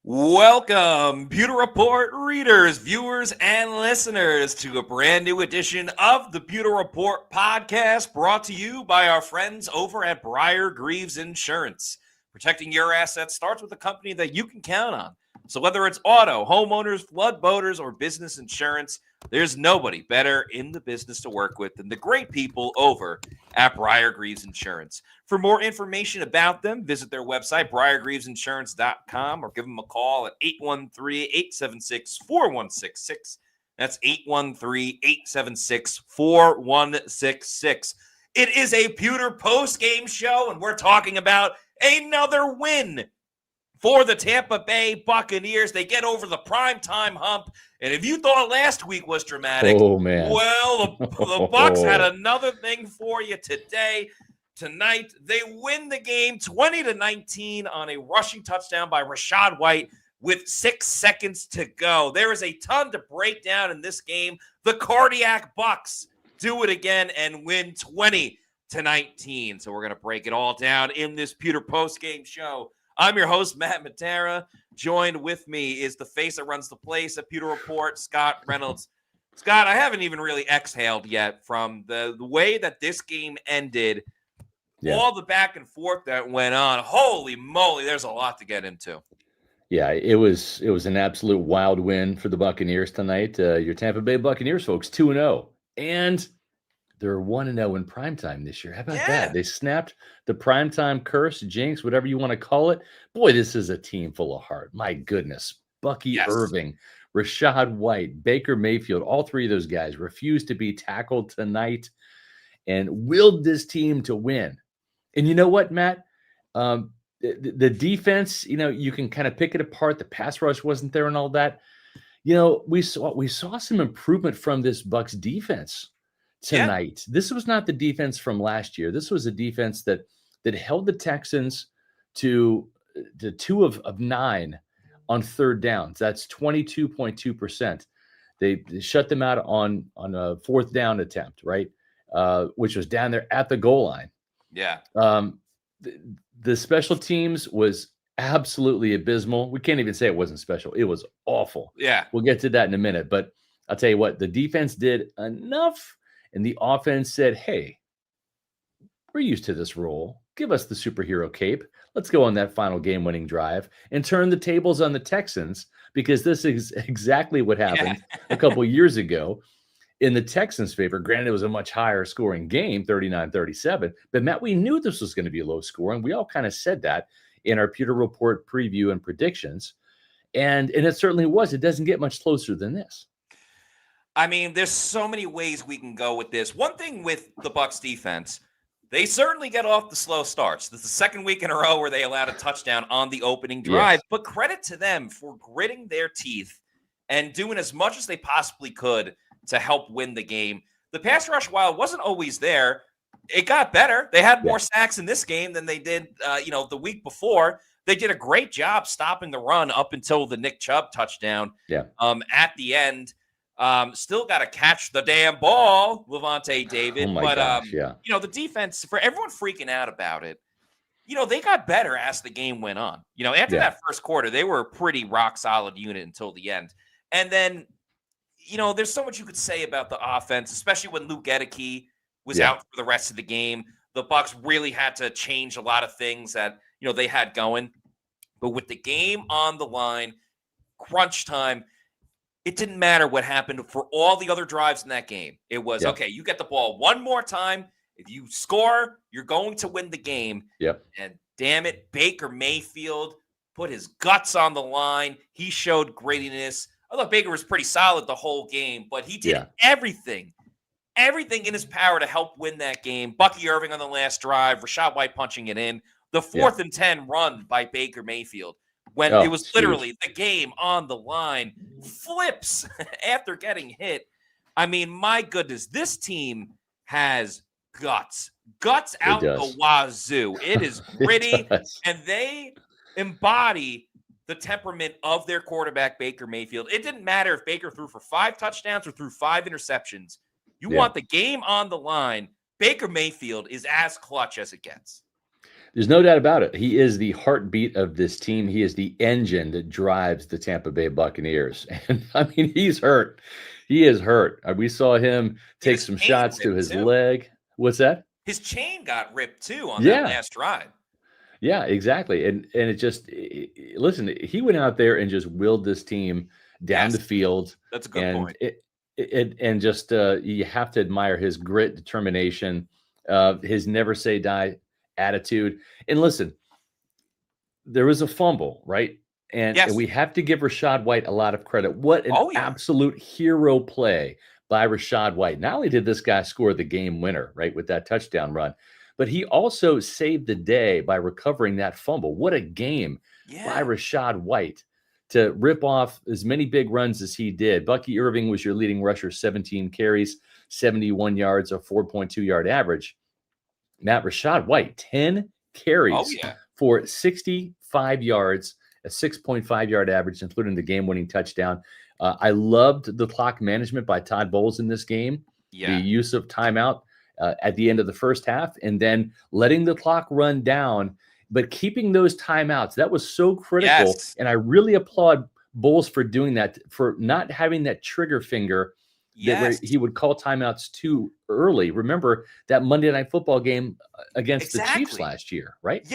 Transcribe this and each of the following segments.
Welcome, Pewter Report readers, viewers, and listeners to a brand new edition of the Pewter Report podcast brought to you by our friends over at Briar-Greaves Insurance. Protecting your assets starts with a company that you can count on. So whether it's auto, homeowners, flood, boaters, or business insurance, there's nobody better in the business to work with than the great people over at Briar-Greaves Insurance. For more information about them, visit their website, briargreavesinsurance.com, or give them a call at 813-876-4166. That's 813-876-4166. It is a Pewter post-game show, and we're talking about another win for the Tampa Bay Buccaneers. They get over the primetime hump. And if you thought last week was dramatic, well, the Bucs had another thing for you today. Tonight, they win the game 20-19 on a rushing touchdown by Rachaad White with 6 seconds to go. There is a ton to break down in this game. The cardiac Bucs do it again and win 20-19. So we're going to break it all down in this Pewter post-game show. I'm your host, Matt Matera. Joined with me is the face that runs the place at Pewter Report, Scott Reynolds. Scott, I haven't even really exhaled yet from the way that this game ended. Yeah. All the back and forth that went on. Holy moly, there's a lot to get into. Yeah, it was an absolute wild win for the Buccaneers tonight. Your Tampa Bay Buccaneers, folks, 2-0. And they're 1-0 in primetime this year. How about that? They snapped the primetime curse, jinx, whatever you want to call it. Boy, this is a team full of heart. My goodness. Bucky Irving, Rachaad White, Baker Mayfield, all three of those guys refused to be tackled tonight and willed this team to win. And you know what, Matt? The defense, you can kind of pick it apart. The pass rush wasn't there and all that. We saw some improvement from this Bucs defense tonight. This was not the defense from last year. This was a defense that held the Texans to 2 of 9 on third downs. That's 22.2%. They shut them out on a fourth down attempt, right? Which was down there at the goal line. Yeah. The special teams was absolutely abysmal. We can't even say it wasn't special. It was awful. Yeah. We'll get to that in a minute. But I'll tell you what, the defense did enough, and the offense said, hey, we're used to this role. Give us the superhero cape. Let's go on that final game-winning drive and turn the tables on the Texans, because this is exactly what happened a couple years ago in the Texans' favor. Granted, it was a much higher scoring game, 39-37. But, Matt, we knew this was going to be low scoring. We all kind of said that in our Pewter Report preview and predictions. And it certainly was. It doesn't get much closer than this. I mean, there's so many ways we can go with this. One thing with the Bucs defense, they certainly get off the slow starts. This is the second week in a row where they allowed a touchdown on the opening drive. Yes. But credit to them for gritting their teeth and doing as much as they possibly could to help win the game. The pass rush, while it wasn't always there, it got better. They had more sacks in this game than they did, the week before. They did a great job stopping the run up until the Nick Chubb touchdown. Yeah. At the end, still got to catch the damn ball, Levante David. Oh my gosh, the defense, for everyone freaking out about it, they got better as the game went on. After that first quarter, they were a pretty rock solid unit until the end. And then, there's so much you could say about the offense, especially when Luke Gedeke was out for the rest of the game. The Bucs really had to change a lot of things that, they had going. But with the game on the line, crunch time, it didn't matter what happened for all the other drives in that game. It was, okay, you get the ball one more time. If you score, you're going to win the game. Yep. And damn it, Baker Mayfield put his guts on the line. He showed grittiness. I thought Baker was pretty solid the whole game, but he did everything in his power to help win that game. Bucky Irving on the last drive, Rachaad White punching it in. The 4th and 10 run by Baker Mayfield, when it was literally the game on the line, flips after getting hit. I mean, my goodness, this team has guts out the wazoo. It is gritty, and they embody the temperament of their quarterback, Baker Mayfield. It didn't matter if Baker threw for 5 touchdowns or threw 5 interceptions. You want the game on the line. Baker Mayfield is as clutch as it gets. There's no doubt about it. He is the heartbeat of this team. He is the engine that drives the Tampa Bay Buccaneers. And I mean, he's hurt. He is hurt. We saw him take some shots to his leg. What's that? His chain got ripped too on that last drive. Yeah, exactly. And it just, listen, he went out there and just willed this team down the field. That's a good point. And just you have to admire his grit, determination, his never say die attitude. And listen, there was a fumble, right? And we have to give Rachaad White a lot of credit. What an absolute hero play by Rachaad White. Not only did this guy score the game winner, right, with that touchdown run, but he also saved the day by recovering that fumble. What a game by Rachaad White to rip off as many big runs as he did. Bucky Irving was your leading rusher, 17 carries, 71 yards, a 4.2-yard average. Matt, Rachaad White, 10 carries for 65 yards, a 6.5-yard average, including the game-winning touchdown. I loved the clock management by Todd Bowles in this game. The use of timeout at the end of the first half, and then letting the clock run down, but keeping those timeouts. That was so critical. And I really applaud Bowles for doing that, for not having that trigger finger where he would call timeouts too early. Remember that Monday Night Football game against the Chiefs last year, right?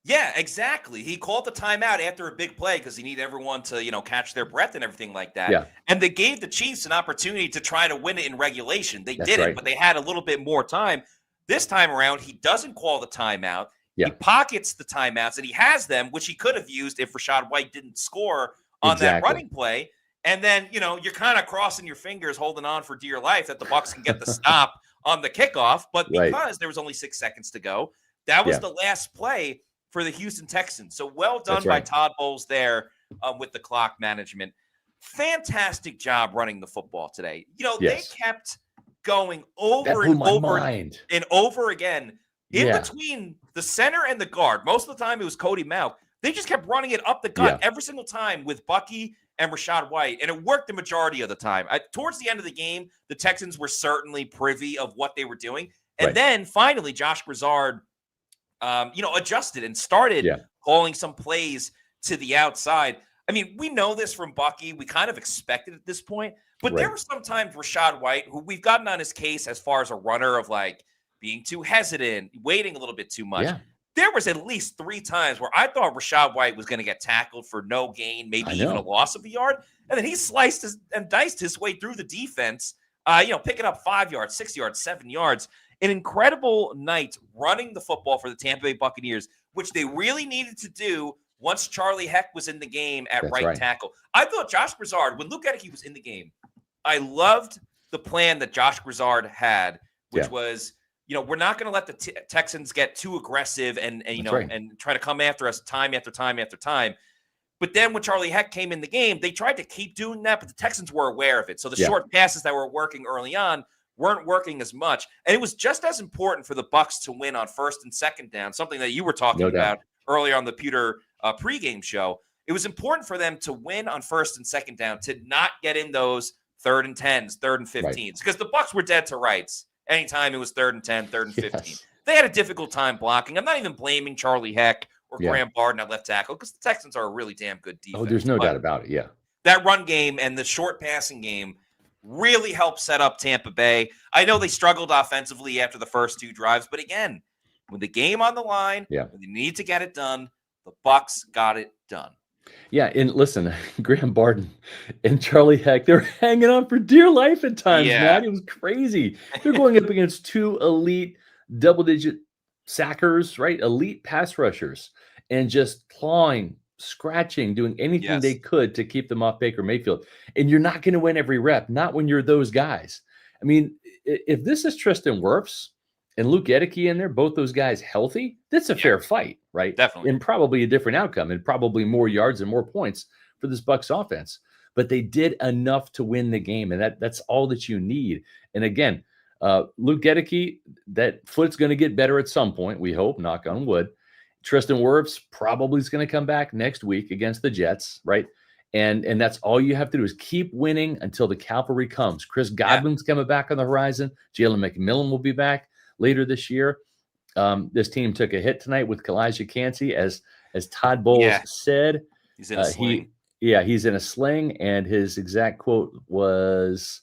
Yeah, exactly. He called the timeout after a big play because he needed everyone to, catch their breath and everything like that. Yeah. And they gave the Chiefs an opportunity to try to win it in regulation. They didn't, but they had a little bit more time. This time around, he doesn't call the timeout. He pockets the timeouts, and he has them, which he could have used if Rachaad White didn't score on that running play. And then, you're kind of crossing your fingers, holding on for dear life that the Bucs can get the stop on the kickoff. But because there was only 6 seconds to go, that was the last play for the Houston Texans. So well done by Todd Bowles there with the clock management. Fantastic job running the football today. They kept going over and over and over again in between the center and the guard. Most of the time it was Cody Mauch. They just kept running it up the gut every single time with Bucky and Rachaad White, and it worked the majority of the time. Towards the end of the game, the Texans were certainly privy of what they were doing. And then finally, Josh Grizzard adjusted and started calling some plays to the outside. I mean, we know this from Bucky. We kind of expected at this point. But there were sometimes Rachaad White, who we've gotten on his case as far as a runner of being too hesitant, waiting a little bit too much. There was at least 3 times where I thought Rachaad White was going to get tackled for no gain, maybe even a loss of a yard. And then he sliced and diced his way through the defense, picking up 5 yards, 6 yards, 7 yards. An incredible night running the football for the Tampa Bay Buccaneers, which they really needed to do once Charlie Heck was in the game at right tackle. I thought Josh Grizzard, when Luke Gedeke was in the game, I loved the plan that Josh Grizzard had, which was, we're not going to let the Texans get too aggressive and try to come after us time after time after time. But then when Charlie Heck came in the game, they tried to keep doing that, but the Texans were aware of it. So the short passes that were working early on weren't working as much. And it was just as important for the Bucs to win on first and second down, something that you were talking about earlier on the Pewter pregame show. It was important for them to win on first and second down, to not get in those 3rd and 10s, 3rd and 15s, because the Bucs were dead to rights. Anytime it was 3rd and 10, 3rd and 15. They had a difficult time blocking. I'm not even blaming Charlie Heck or Graham Barden at left tackle, because the Texans are a really damn good defense. Oh, there's no doubt about it, That run game and the short passing game really helped set up Tampa Bay. I know they struggled offensively after the first 2 drives, but again, with the game on the line, when they need to get it done, the Bucs got it done. Yeah, and listen, Graham Barden and Charlie Heck, they're hanging on for dear life at times, man. It was crazy. They're going up against 2 elite double-digit sackers, right? Elite pass rushers, and just clawing, scratching, doing anything they could to keep them off Baker Mayfield. And you're not going to win every rep, not when you're those guys. I mean, if this is Tristan Wirfs and Luke Gedeke in there, both those guys healthy, that's a fair fight, right? Definitely. And probably a different outcome, and probably more yards and more points for this Bucs offense. But they did enough to win the game, and that's all that you need. And again, Luke Gedeke, that foot's going to get better at some point, we hope, knock on wood. Tristan Wirfs probably is going to come back next week against the Jets, right? And that's all you have to do is keep winning until the cavalry comes. Chris Godwin's coming back on the horizon. Jalen McMillan will be back later this year. This team took a hit tonight with Kalijah Kancey, as Todd Bowles said. He's in a sling. He's in a sling, and his exact quote was,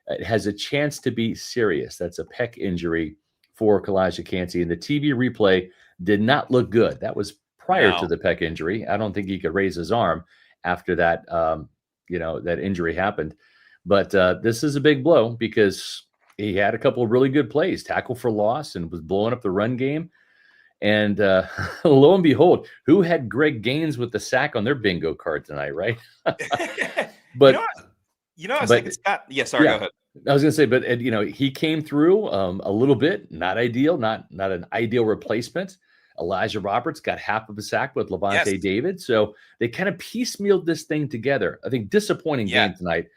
"It has a chance to be serious." That's a pec injury for Kalijah Kancey, and the TV replay did not look good. That was prior to the pec injury. I don't think he could raise his arm after that, that injury happened. But this is a big blow because he had a couple of really good plays, tackle for loss, and was blowing up the run game. And lo and behold, who had Greg Gaines with the sack on their bingo card tonight, right? But I was thinking, Scott. Yeah, sorry, go ahead. I was going to say, but he came through a little bit, not ideal, not an ideal replacement. Elijah Roberts got half of a sack with Levante David. So they kind of piecemealed this thing together. I think disappointing game tonight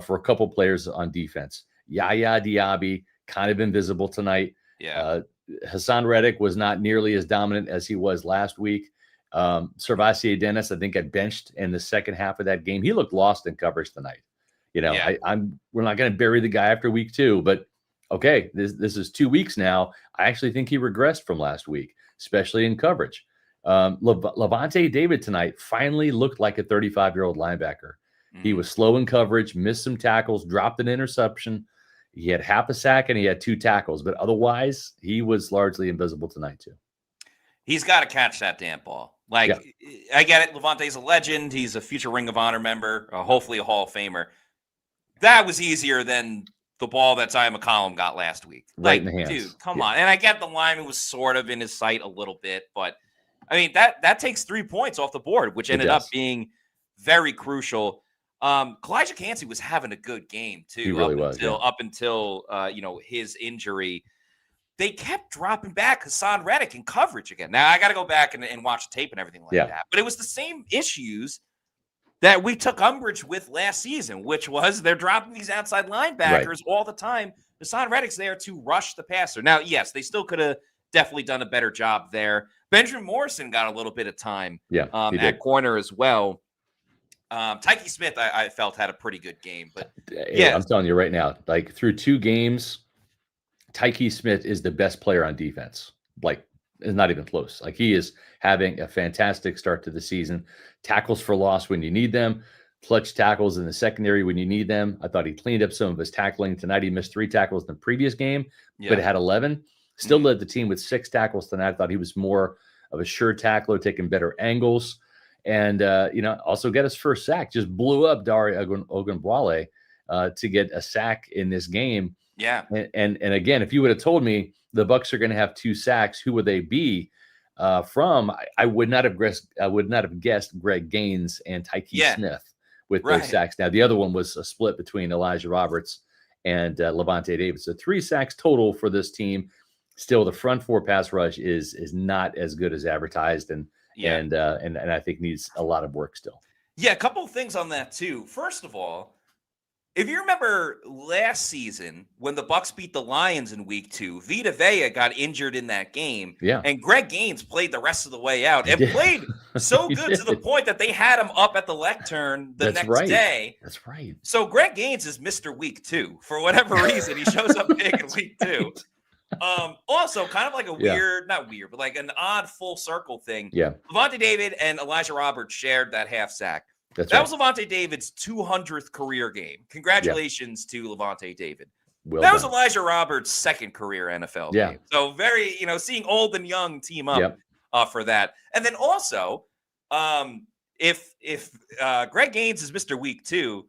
for a couple players on defense. Yaya Diaby, kind of invisible tonight. Yeah. Hassan Reddick was not nearly as dominant as he was last week. Servassier Dennis, I think, got benched in the second half of that game. He looked lost in coverage tonight. We're not going to bury the guy after week 2, but okay, this is 2 weeks now. I actually think he regressed from last week, especially in coverage. Levante David tonight finally looked like a 35-year-old linebacker. He was slow in coverage, missed some tackles, dropped an interception. He had half a sack and he had 2 tackles, but otherwise he was largely invisible tonight too. He's got to catch that damn ball. I get it. Levante's a legend. He's a future Ring of Honor member, hopefully a Hall of Famer. That was easier than the ball that Ty McCollum got last week. Right in the hands. Dude, come on. And I get the lineman was sort of in his sight a little bit, but I mean, that takes 3 points off the board, which ended up being very crucial. Kalijah Kancey was having a good game too. He really up until his injury. They kept dropping back Hassan Reddick in coverage again. Now I got to go back and watch tape and everything like that. But it was the same issues that we took umbrage with last season, which was they're dropping these outside linebackers all the time. Hassan Reddick's there to rush the passer. Now, yes, they still could have definitely done a better job there. Benjamin Morrison got a little bit of time at corner as well. Tyke Smith, I felt, had a pretty good game. But I'm telling you right now, like through 2 games, Tyke Smith is the best player on defense. Like, it's not even close. Like, he is having a fantastic start to the season. Tackles for loss when you need them. Clutch tackles in the secondary when you need them. I thought he cleaned up some of his tackling. Tonight he missed 3 tackles in the previous game, but had 11. Still led the team with 6 tackles tonight. I thought he was more of a sure tackler, taking better angles. And, also got his first sack. Just blew up Dari Ogunbowale to get a sack in this game. Yeah. And again, if you would have told me the Bucs are going to have 2 sacks, who would they be from? I would not have guessed Greg Gaines and Tyke Smith with those sacks. Now, the other one was a split between Elijah Roberts and Levante David. So 3 sacks total for this team. Still, the front 4 pass rush is not as good as advertised, and I think needs a lot of work still. Yeah, a couple of things on that too. First of all, if you remember last season when the Bucs beat the Lions in week 2, Vita Vea got injured in that game. Yeah. And Greg Gaines played the rest of the way out and played so good to the point that they had him up at the lectern the next day. That's right. So Greg Gaines is Mr. Week 2. For whatever reason, he shows up big in week 2. Also kind of like a weird, not weird, but like an odd full circle thing. Yeah. Levante David and Elijah Roberts shared that half sack. That was Levante David's 200th career game. Congratulations to Levante David. That was Elijah Roberts' second carear NFL game. So very, seeing old and young team up for that. And then also, if Greg Gaines is Mr. Week 2,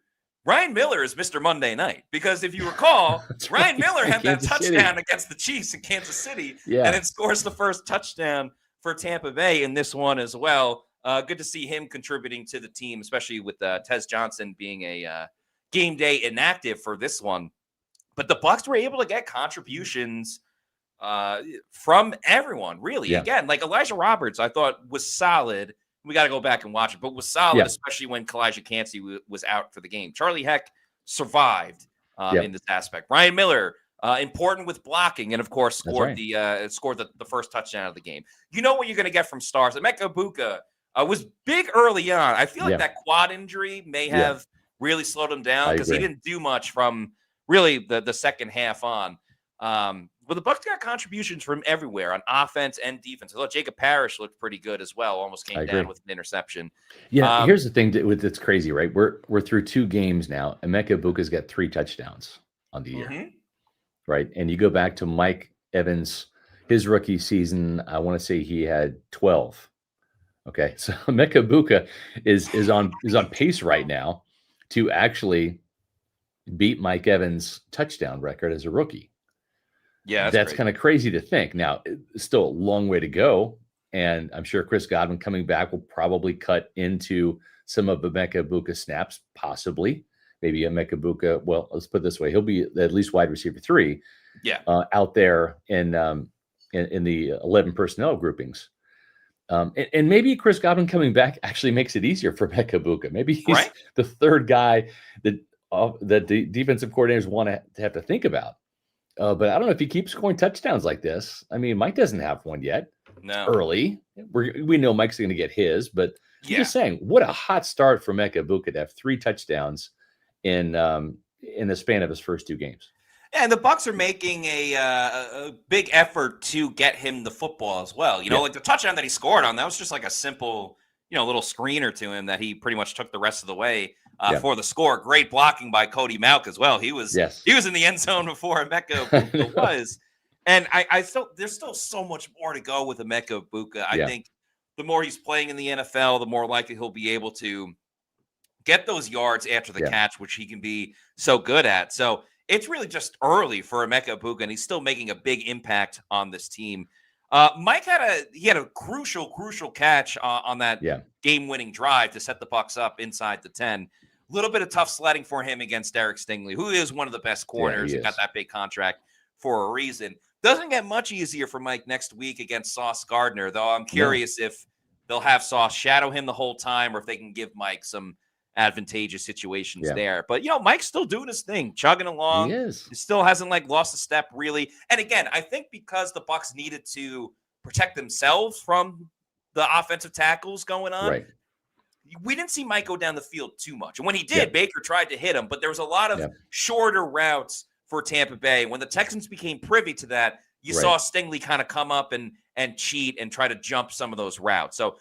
Ryan Miller is Mr. Monday Night. Because if you recall, Ryan Miller had that touchdown against the Chiefs in Kansas City and then scores the first touchdown for Tampa Bay in this one as well. Good to see him contributing to the team, especially with Tez Johnson being a game day inactive for this one. But the Bucs were able to get contributions from everyone, really. Again, like Elijah Roberts, I thought was solid. We got to go back and watch it, but was solid, especially when Kalijah Kancey was out for the game. Charlie Heck survived in this aspect. Ryan Miller important with blocking, and of course scored the first touchdown of the game. You know what you're going to get from stars. Emeka Egbuka was big early on. I feel like that quad injury may have really slowed him down because he didn't do much from really the second half on. But the Bucs got contributions from everywhere on offense and defense. I thought Jacob Parrish looked pretty good as well. Almost came down with an interception. Yeah, here's the thing that's crazy, right? We're through 2 games now. Emeka Egbuka's got 3 touchdowns on the year, right? And you go back to Mike Evans, his rookie season. I want to say he had 12. Okay, so Emeka Egbuka is on pace right now to actually beat Mike Evans' touchdown record as a rookie. Yeah, that's kind of crazy to think. Now, it's still a long way to go, and I'm sure Chris Godwin coming back will probably cut into some of Emeka Egbuka's snaps, possibly. Maybe Emeka Egbuka. Well, let's put it this way: he'll be at least wide receiver 3, out there in the 11 personnel groupings. And maybe Chris Godwin coming back actually makes it easier for Emeka Egbuka. Maybe he's the third guy that the defensive coordinators want to have to think about. But I don't know if he keeps scoring touchdowns like this. I mean, Mike doesn't have one yet. No. Early. We know Mike's going to get his, but I'm just saying, what a hot start for Emeka Egbuka to have 3 touchdowns in the span of his first 2 games. And the Bucs are making a big effort to get him the football as well. You know, like the touchdown that he scored on, that was just like a simple, little screener to him that he pretty much took the rest of the way for the score. Great blocking by Cody Mauch as well. He was in the end zone before Emeka Egbuka was. And I still, there's still so much more to go with Emeka Egbuka. I think the more he's playing in the NFL, the more likely he'll be able to get those yards after the catch, which he can be so good at. So it's really just early for Emeka Egbuka, and he's still making a big impact on this team. Mike had a crucial catch on that game-winning drive to set the Bucs up inside the 10. A little bit of tough sledding for him against Derek Stingley, who is one of the best corners and got that big contract for a reason. Doesn't get much easier for Mike next week against Sauce Gardner, though. I'm curious if they'll have Sauce shadow him the whole time, or if they can give Mike some advantageous situations there. But Mike's still doing his thing, chugging along. He still hasn't lost a step really. And again, I think because the Bucs needed to protect themselves from the offensive tackles going on, we didn't see Mike go down the field too much. And when he did, Baker tried to hit him, but there was a lot of shorter routes for Tampa Bay. When the Texans became privy to that, you saw Stingley kind of come up and cheat and try to jump some of those routes. So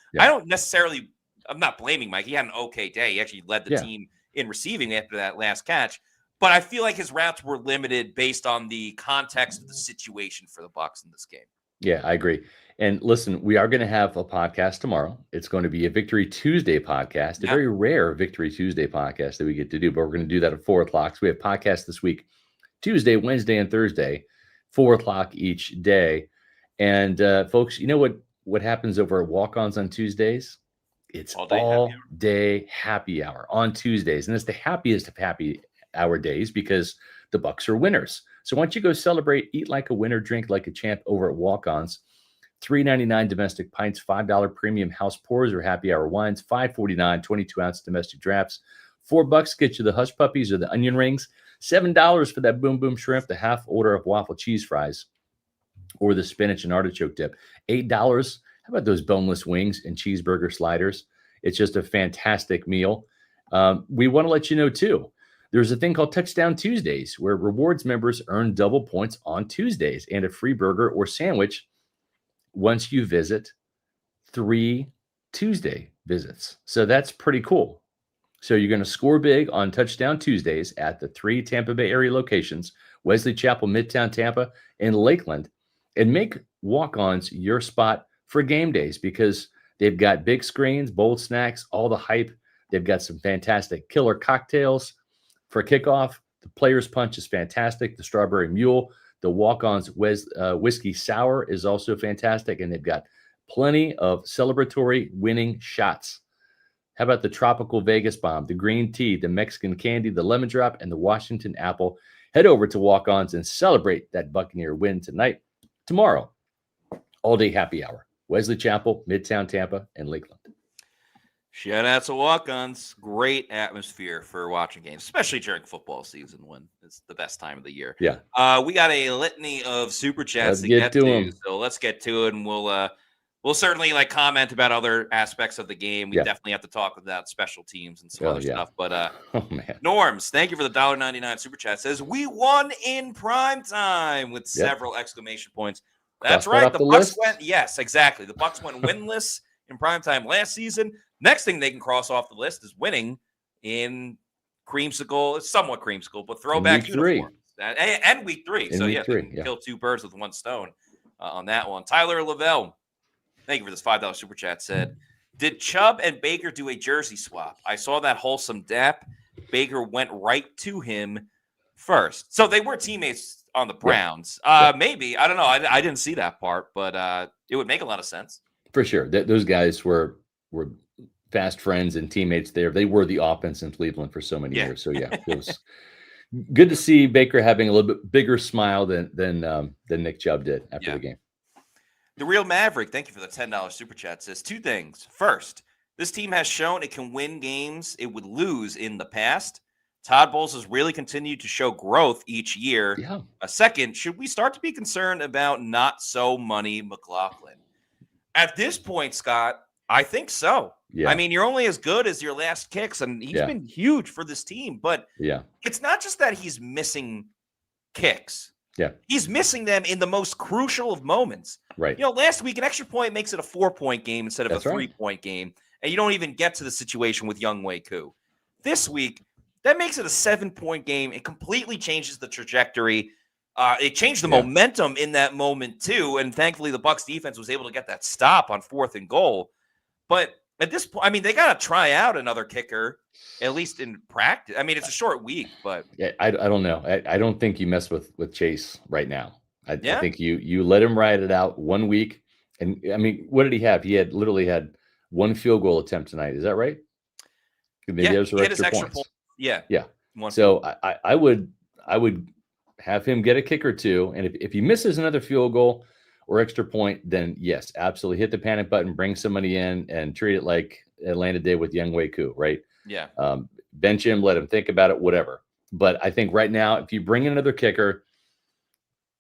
I'm not blaming Mike. He had an okay day. He actually led the team in receiving after that last catch. But I feel like his routes were limited based on the context of the situation for the Bucs in this game. Yeah, I agree. And listen, we are going to have a podcast tomorrow. It's going to be a Victory Tuesday podcast, a very rare Victory Tuesday podcast that we get to do, but we're going to do that at 4 o'clock. So we have podcasts this week, Tuesday, Wednesday, and Thursday, 4 o'clock each day. And folks, you know what happens over at Walk-Ons on Tuesdays? It's all day happy hour on Tuesdays. And it's the happiest of happy hour days because the Bucs are winners. So why don't you go celebrate, eat like a winner, drink like a champ over at Walk-Ons. $3.99 domestic pints, $5 premium house pours or happy hour wines, $5.49 22-ounce domestic drafts. $4 get you the hush puppies or the onion rings. $7 for that boom boom shrimp, the half order of waffle cheese fries, or the spinach and artichoke dip. $8. How about those boneless wings and cheeseburger sliders? It's just a fantastic meal. We want to let you know, too, there's a thing called Touchdown Tuesdays where rewards members earn double points on Tuesdays and a free burger or sandwich once you visit 3 Tuesday visits. So that's pretty cool. So you're going to score big on Touchdown Tuesdays at the 3 Tampa Bay area locations, Wesley Chapel, Midtown Tampa, and Lakeland, and make Walk-Ons your spot for game days because they've got big screens, bold snacks, all the hype. They've got some fantastic killer cocktails for kickoff. The Players Punch is fantastic. The Strawberry Mule, the Walk-Ons Whiskey Sour is also fantastic. And they've got plenty of celebratory winning shots. How about the Tropical Vegas Bomb, the Green Tea, the Mexican Candy, the Lemon Drop, and the Washington Apple? Head over to Walk-Ons and celebrate that Buccaneer win tonight. Tomorrow, all-day happy hour. Wesley Chapel, Midtown Tampa, and Lakeland. Shout out to walk-ons. Great atmosphere for watching games, especially during football season when it's the best time of the year. Yeah. We got a litany of super chats Let's to get get to to, 'em. so let's get to it, and we'll certainly comment about other aspects of the game. We Yeah. definitely have to talk about special teams and some Oh, other yeah. stuff. But Oh, man. Norms, thank you for the $1.99 super chat. Says we won in prime time with Yep. several exclamation points. Cross That's that right. off The the Bucs list. went. Yes, exactly. The Bucs went winless in prime time last season. Next thing they can cross off the list is winning in creamsicle. It's somewhat creamsicle, but throwback week 3. uniforms and week 3. In So week yeah, 3, they can yeah. kill two birds with one stone on that one. Tyler Lavelle, thank you for this $5 super chat. Said, did Chubb and Baker do a jersey swap? I saw that wholesome dap. Baker went right to him first. So they were teammates on the Browns. Yeah. Maybe. I don't know. I didn't see that part, but it would make a lot of sense. For sure. Those guys were fast friends and teammates there. They were the offense in Cleveland for so many years. So yeah, it was good to see Baker having a little bit bigger smile than Nick Chubb did after the game. The Real Maverick, thank you for the $10 super chat, says two things. First, this team has shown it can win games it would lose in the past. Todd Bowles has really continued to show growth each year. Yeah. Second, should we start to be concerned about not so money McLaughlin? At this point, Scott, I think so. Yeah. I mean, you're only as good as your last kicks, and he's been huge for this team. But it's not just that he's missing kicks. Yeah. He's missing them in the most crucial of moments. Right. Last week, an extra point makes it a 4-point game instead of a 3-point game. And you don't even get to the situation with Younghoe Koo. This week, that makes it a 7-point game. It completely changes the trajectory. It changed the momentum in that moment, too. And thankfully, the Bucs defense was able to get that stop on 4th and goal. But at this point, I mean, they got to try out another kicker, at least in practice. I mean, it's a short week, but I don't know. I don't think you mess with Chase right now. I think you let him ride it out 1 week. And I mean, what did he have? He had literally had 1 field goal attempt tonight. Is that right? Maybe those are extra points. Yeah. So I would have him get a kick or two. And if he misses another field goal or extra point, then yes, absolutely hit the panic button, bring somebody in and treat it like Atlanta did with Younghoe Koo, right? Yeah. Bench him, let him think about it, whatever. But I think right now, if you bring in another kicker,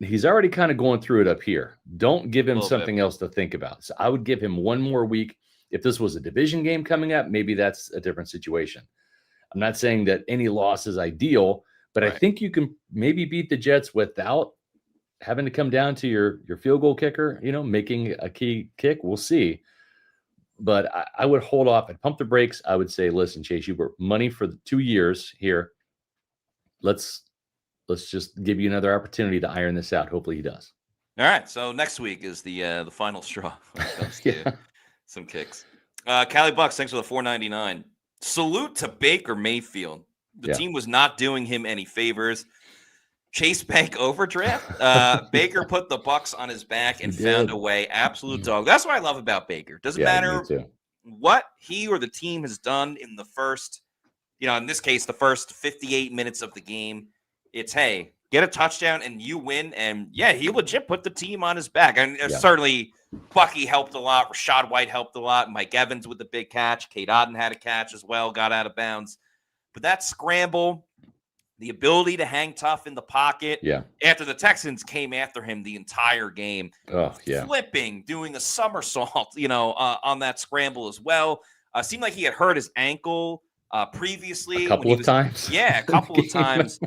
he's already kind of going through it up here. Don't give him something else to think about. So I would give him 1 more week. If this was a division game coming up, maybe that's a different situation. I'm not saying that any loss is ideal, but I think you can maybe beat the Jets without having to come down to your field goal kicker, making a key kick. We'll see. But I would hold off and pump the brakes. I would say, listen, Chase, you were money for the 2 years here. Let's just give you another opportunity to iron this out. Hopefully he does. All right. So next week is the final straw when it comes to some kicks. Cali Bucks, thanks for the $4.99. Salute to Baker Mayfield. The team was not doing him any favors. Chase Bank overdraft. Baker put the Bucs on his back and found a way. Absolute dog. That's what I love about Baker. Doesn't matter what he or the team has done in the first, in this case, the first 58 minutes of the game. It's, hey, get a touchdown and you win. And he legit put the team on his back. And certainly Bucky helped a lot. Rashad White helped a lot. Mike Evans with the big catch. Kate Otten had a catch as well, got out of bounds. But that scramble, the ability to hang tough in the pocket. After the Texans came after him the entire game. Flipping, doing a somersault, on that scramble as well. Seemed like he had hurt his ankle previously. A couple of times. Yeah, a couple of times.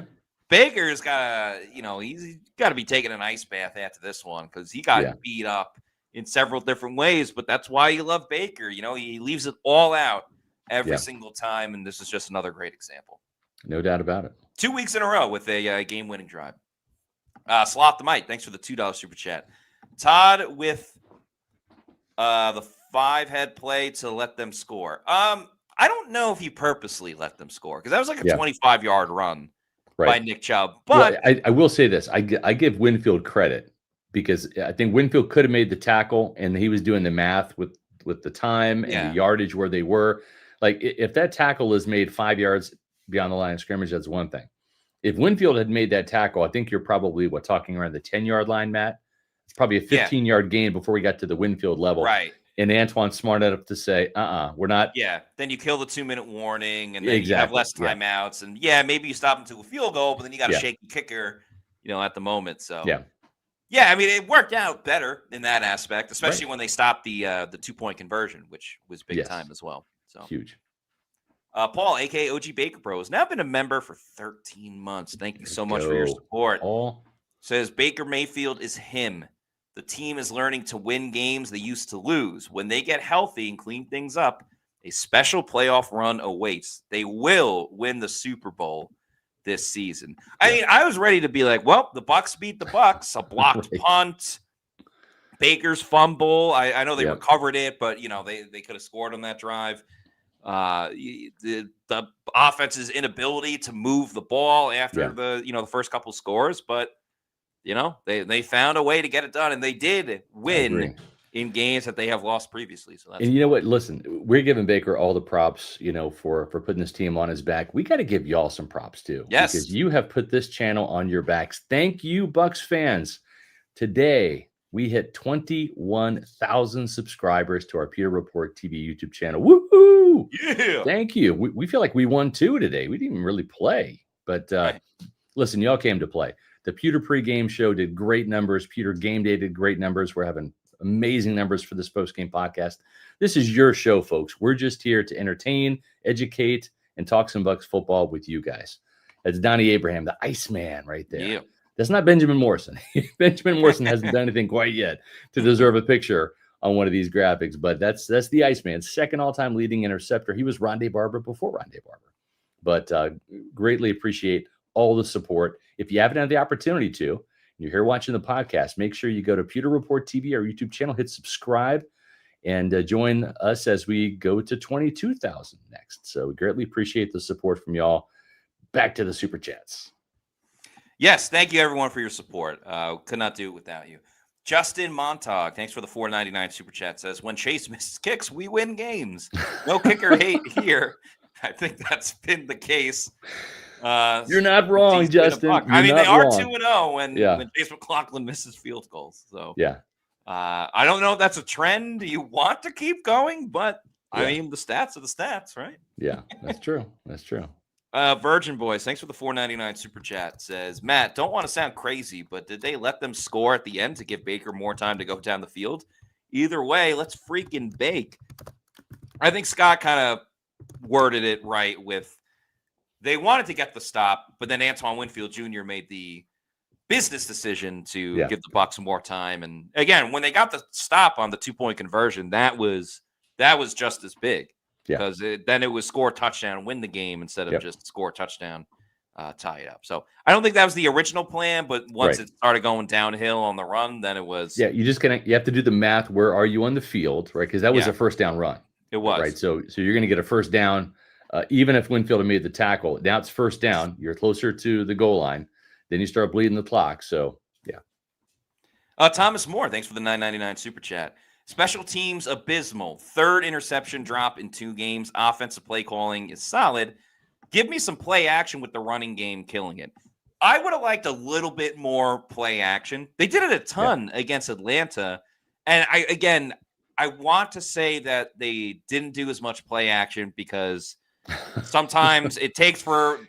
Baker's got to, he's got to be taking an ice bath after this one because he got beat up in several different ways. But that's why you love Baker. He leaves it all out every single time. And this is just another great example. No doubt about it. 2 weeks in a row with a game-winning drive. Sloth the Mite, thanks for the $2 super chat. Todd with the 5-head play to let them score. I don't know if he purposely let them score because that was like a 25-yard run by Nick Chubb. But I will say this. I give Winfield credit because I think Winfield could have made the tackle and he was doing the math with the time and the yardage where they were. Like if that tackle is made 5 yards beyond the line of scrimmage, that's one thing. If Winfield had made that tackle, I think you're probably talking around the 10-yard line, Matt. It's probably a 15-yard gain before we got to the Winfield level. Right. and Antoine's smart enough to say, we're not. Yeah. Then you kill the 2-minute warning, and then Exactly. you have less timeouts. And maybe you stop them to a field goal, but then you got a shaky kicker, at the moment. So I mean, it worked out better in that aspect, especially when they stopped the 2-point conversion, which was big time as well. So huge. Paul, aka OG Baker Pro, has now been a member for 13 months. Thank you so much for your support. Paul says Baker Mayfield is him. The team is learning to win games they used to lose. When they get healthy and clean things up, a special playoff run awaits. They will win the Super Bowl this season. I mean, I was ready to be like, well, the Bucs beat the Bucs. A blocked punt, Baker's fumble. I know they recovered it, but they could have scored on that drive. The offense's inability to move the ball after the first couple scores, but they found a way to get it done, and they did win in games that they have lost previously. So that's and you know what? Listen, we're giving Baker all the props, for putting this team on his back. We got to give y'all some props too. Yes. Because you have put this channel on your backs. Thank you, Bucs fans. Today, we hit 21,000 subscribers to our Pewter Report TV YouTube channel. Woohoo! Yeah. Thank you. We feel like we won too today. We didn't even really play. But listen, y'all came to play. The Pewter pregame show did great numbers. Pewter game day did great numbers. We're having amazing numbers for this postgame podcast. This is your show, folks. We're just here to entertain, educate, and talk some Bucs football with you guys. That's Donnie Abraham, the Iceman right there. Yeah. That's not Benjamin Morrison. Benjamin Morrison hasn't done anything quite yet to deserve a picture on one of these graphics, but that's the Iceman, second all-time leading interceptor. He was Rondé Barber before Rondé Barber. But greatly appreciate all the support. If you haven't had the opportunity to, and you're here watching the podcast, make sure you go to Pewter Report TV, our YouTube channel, hit subscribe, and join us as we go to 22,000 next. So we greatly appreciate the support from y'all. Back to the Super Chats. Yes, thank you, everyone, for your support. Could not do it without you. Justin Montag, thanks for the $4.99 Super Chat, says, when Chase misses kicks, we win games. No kicker hate here. I think that's been the case. You're not wrong, Justin. I mean, they are 2-0 when Chase McLaughlin misses field goals. So I don't know if that's a trend you want to keep going, but I mean, the stats are the stats, right? Yeah, that's true. That's true. Virgin Boys, thanks for the $4.99 Super Chat, says, Matt, don't want to sound crazy, but did they let them score at the end to give Baker more time to go down the field? Either way, let's freaking bake. I think Scott kind of worded it right with they wanted to get the stop, but then Antoine Winfield Jr. made the business decision to give the Bucs more time. And again, when they got the stop on the 2-point conversion, that was just as big because then it was score touchdown, win the game instead of just score touchdown, tie it up. So I don't think that was the original plan, but once it started going downhill on the run, then it was. Yeah, you have to do the math. Where are you on the field, right? Because that was a first down run. It was right. So you're going to get a first down. Even if Winfield had made the tackle, now it's first down. You're closer to the goal line. Then you start bleeding the clock. So, Thomas Moore, thanks for the $9.99 Super Chat. Special teams abysmal. Third interception drop in 2 games. Offensive play calling is solid. Give me some play action with the running game killing it. I would have liked a little bit more play action. They did it a ton against Atlanta. And I want to say that they didn't do as much play action because sometimes it takes for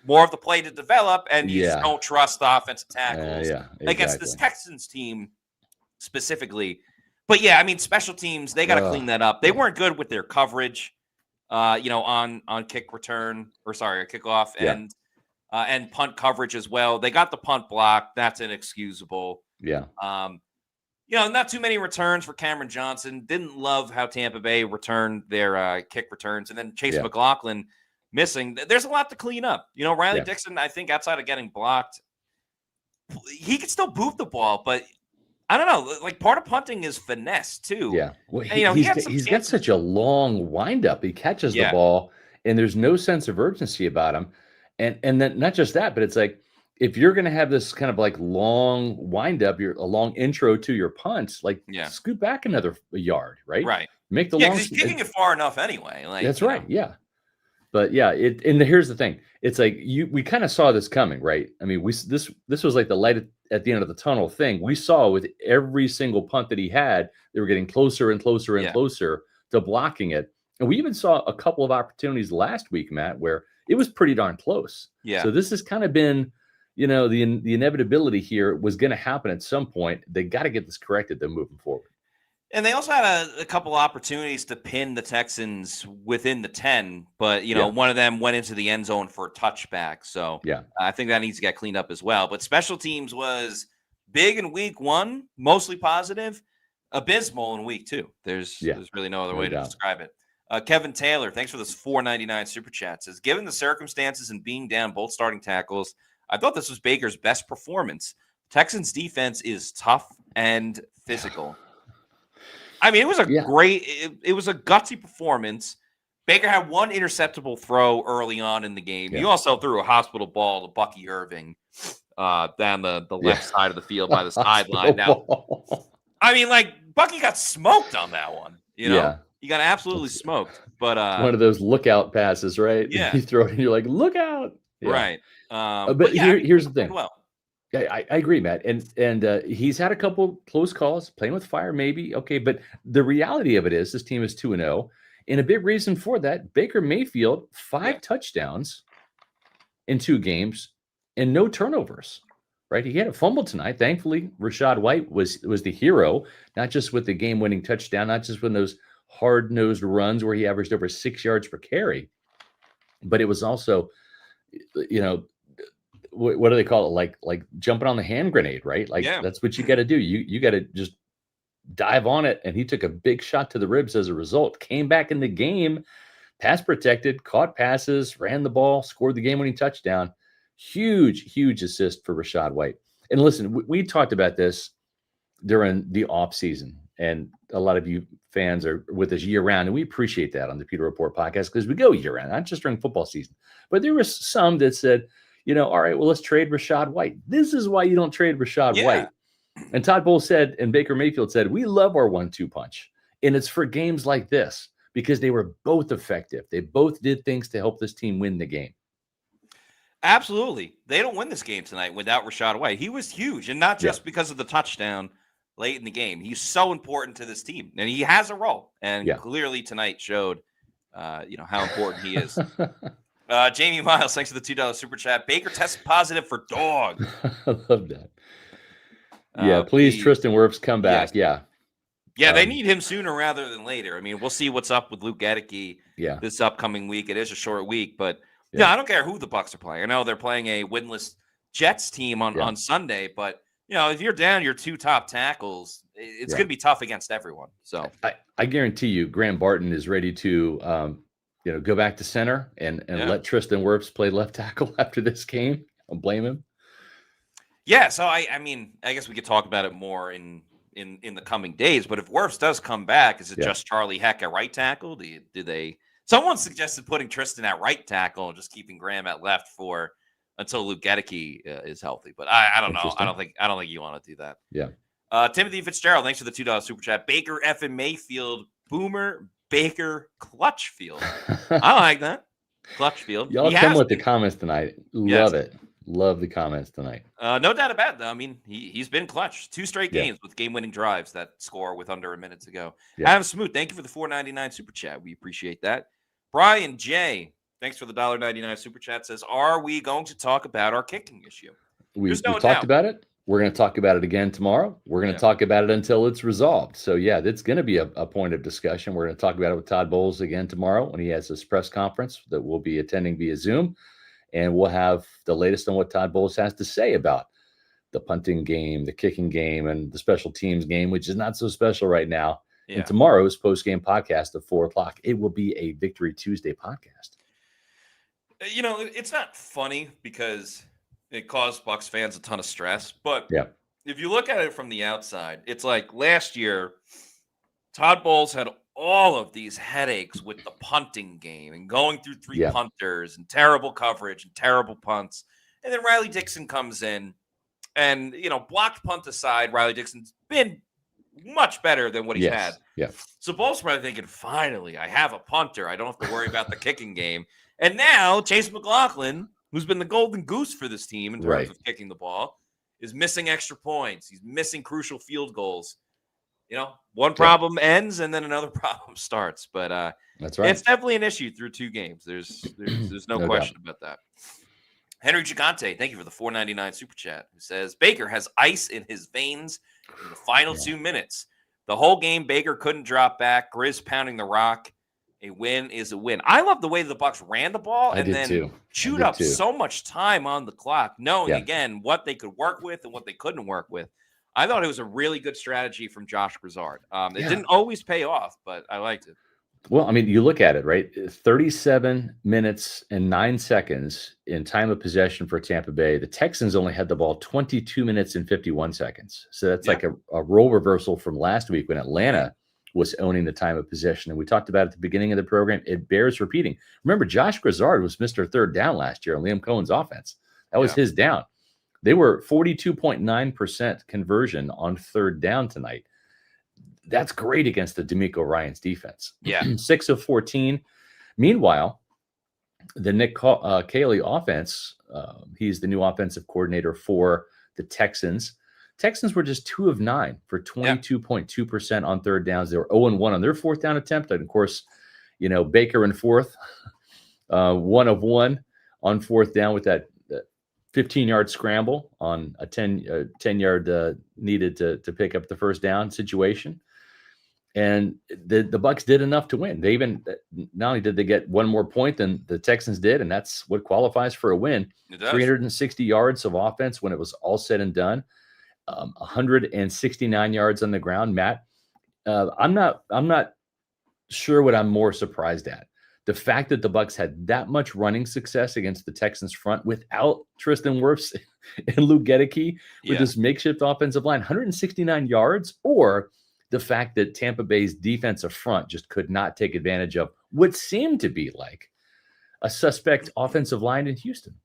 more of the play to develop, and you just don't trust the offensive tackles against this Texans team specifically. But I mean, special teams, they got to clean that up. They weren't good with their coverage, on kick return kickoff and punt coverage as well. They got the punt block. That's inexcusable. Yeah. Not too many returns for Cameron Johnson. Didn't love how Tampa Bay returned their kick returns. And then Chase McLaughlin missing. There's a lot to clean up. Riley Dixon, I think outside of getting blocked, he could still move the ball. But I don't know. Like, part of punting is finesse, too. Yeah. Well, he's got such a long windup. He catches the ball, and there's no sense of urgency about him. And then not just that, but it's like, if you're going to have this kind of like long windup, a long intro to your punts, like scoot back another yard, right? Right. Make the long. Because he's kicking it far enough anyway. Like, that's right. Yeah. But and here's the thing. It's like we kind of saw this coming, right? I mean, this was like the light at the end of the tunnel thing. We saw with every single punt that he had, they were getting closer and closer and closer to blocking it. And we even saw a couple of opportunities last week, Matt, where it was pretty darn close. Yeah. So this has kind of been, the inevitability here was going to happen at some point. They got to get this corrected, then moving forward. And they also had a couple opportunities to pin the Texans within the 10, but, one of them went into the end zone for a touchback. So I think that needs to get cleaned up as well. But special teams was big in week 1, mostly positive, abysmal in week 2. There's really no other way to describe it. Kevin Taylor, thanks for this $4.99 super chat, says, given the circumstances and being down both starting tackles, I thought this was Baker's best performance. Texans defense is tough and physical. I mean, it was it was a gutsy performance. Baker had one interceptable throw early on in the game. He also threw a hospital ball to Bucky Irving down the left side of the field by the sideline. Now, I mean, Bucky got smoked on that one. He got absolutely smoked. But one of those lookout passes, right? Yeah, you throw it and you're like, look out, right? But here's the thing. Well. Yeah, I agree, Matt. And he's had a couple close calls, playing with fire, maybe. Okay, but the reality of it is this team is 2-0. And a big reason for that, Baker Mayfield, 5 touchdowns in 2 games and no turnovers, right? He had a fumble tonight. Thankfully, Rachaad White was the hero, not just with the game-winning touchdown, not just with those hard-nosed runs where he averaged over 6 yards per carry, but it was also, what do they call it? Like jumping on the hand grenade, right? That's what you got to do. You got to just dive on it. And he took a big shot to the ribs as a result. Came back in the game, pass protected, caught passes, ran the ball, scored the game-winning touchdown. Huge assist for Rachaad White. And listen, we talked about this during the off season, and a lot of you fans are with us year round, and we appreciate that on the Pewter Report podcast because we go year round, not just during football season. But there was some that said, all right, well, let's trade Rachaad White. This is why you don't trade Rachaad White. And Todd Bowles said, and Baker Mayfield said, we love our 1-2 punch. And it's for games like this because they were both effective. They both did things to help this team win the game. Absolutely. They don't win this game tonight without Rachaad White. He was huge, and not just because of the touchdown late in the game. He's so important to this team, and he has a role. And clearly tonight showed, how important he is. Jamie Miles, thanks for the $2 super chat. Baker tested positive for dog. I love that. Please, Tristan Wirfs, come back. Yes. They need him sooner rather than later. I mean, we'll see what's up with Luke Gedeke this upcoming week. It is a short week, but I don't care who the Bucs are playing. I know they're playing a winless Jets team on Sunday, but if you're down your 2 top tackles, it's going to be tough against everyone. So I guarantee you, Graham Barton is ready to go back to center and let Tristan Wirfs play left tackle after this game. I'll blame him. Yeah, so I guess we could talk about it more in the coming days. But if Wirfs does come back, is it just Charlie Heck at right tackle? Someone suggested putting Tristan at right tackle and just keeping Graham at left until Luke Gedeke is healthy. But I don't know. I don't think you want to do that. Yeah. Timothy Fitzgerald, thanks for the $2 super chat. Baker effing Mayfield, Boomer Baker Clutchfield. I like that. Clutchfield. Y'all come with the comments tonight. Love it. Love the comments tonight. No doubt about it, though. I mean, he's been clutch. 2 straight games with game-winning drives that score with under a minute to go. Adam Smoot, thank you for the $4.99 super chat. We appreciate that. Brian J, thanks for the $1.99 super chat, says, are we going to talk about our kicking issue? We've talked about it. We're going to talk about it again tomorrow. We're going to talk about it until it's resolved. So, it's going to be a point of discussion. We're going to talk about it with Todd Bowles again tomorrow when he has his press conference that we'll be attending via Zoom. And we'll have the latest on what Todd Bowles has to say about the punting game, the kicking game, and the special teams game, which is not so special right now. Yeah. And tomorrow's post-game podcast at 4:00. It will be a Victory Tuesday podcast. It's not funny because it caused Bucs fans a ton of stress. But if you look at it from the outside, it's like last year, Todd Bowles had all of these headaches with the punting game and going through 3 punters and terrible coverage and terrible punts. And then Riley Dixon comes in and, blocked punt aside, Riley Dixon's been much better than what he's had. Yeah. So Bowles probably thinking, finally, I have a punter. I don't have to worry about the kicking game. And now Chase McLaughlin, who's been the golden goose for this team in terms of kicking the ball, is missing extra points. He's missing crucial field goals. One problem ends and then another problem starts. But that's right. It's definitely an issue through 2 games. There's no question about that. Henry Gigante, thank you for the $4.99 super chat, who says Baker has ice in his veins in the final 2 minutes. The whole game, Baker couldn't drop back. Grizz pounding the rock. A win is a win. I love the way the Bucs ran the ball and then chewed up so much time on the clock, knowing, again, what they could work with and what they couldn't work with. I thought it was a really good strategy from Josh Grizzard. It didn't always pay off, but I liked it. Well, I mean, you look at it, right? 37 minutes and 9 seconds in time of possession for Tampa Bay. The Texans only had the ball 22 minutes and 51 seconds. So that's like a role reversal from last week when Atlanta was owning the time of possession. And we talked about at the beginning of the program, it bears repeating. Remember, Josh Grizzard was Mr. Third Down last year on Liam Cohen's offense. That was his down. They were 42.9% conversion on third down tonight. That's great against the D'Amico Ryans defense. 6 of 14. Meanwhile, the Nick Caley offense, he's the new offensive coordinator for the Texans. Texans were just 2 of 9 for 22.2% on third downs. They were 0-1 on their fourth down attempt. And of course, Baker in fourth, 1 of 1 on fourth down with that 15-yard scramble on a 10-yard needed to pick up the first down situation. And the Bucs did enough to win. They even, not only did they get 1 more point than the Texans did, and that's what qualifies for a win. 360 yards of offense when it was all said and done. 169 yards on the ground. Matt, I'm not sure what I'm more surprised at. The fact that the Bucs had that much running success against the Texans front without Tristan Wirfs and Luke Gedeke with this makeshift offensive line, 169 yards, or the fact that Tampa Bay's defensive front just could not take advantage of what seemed to be like a suspect offensive line in Houston.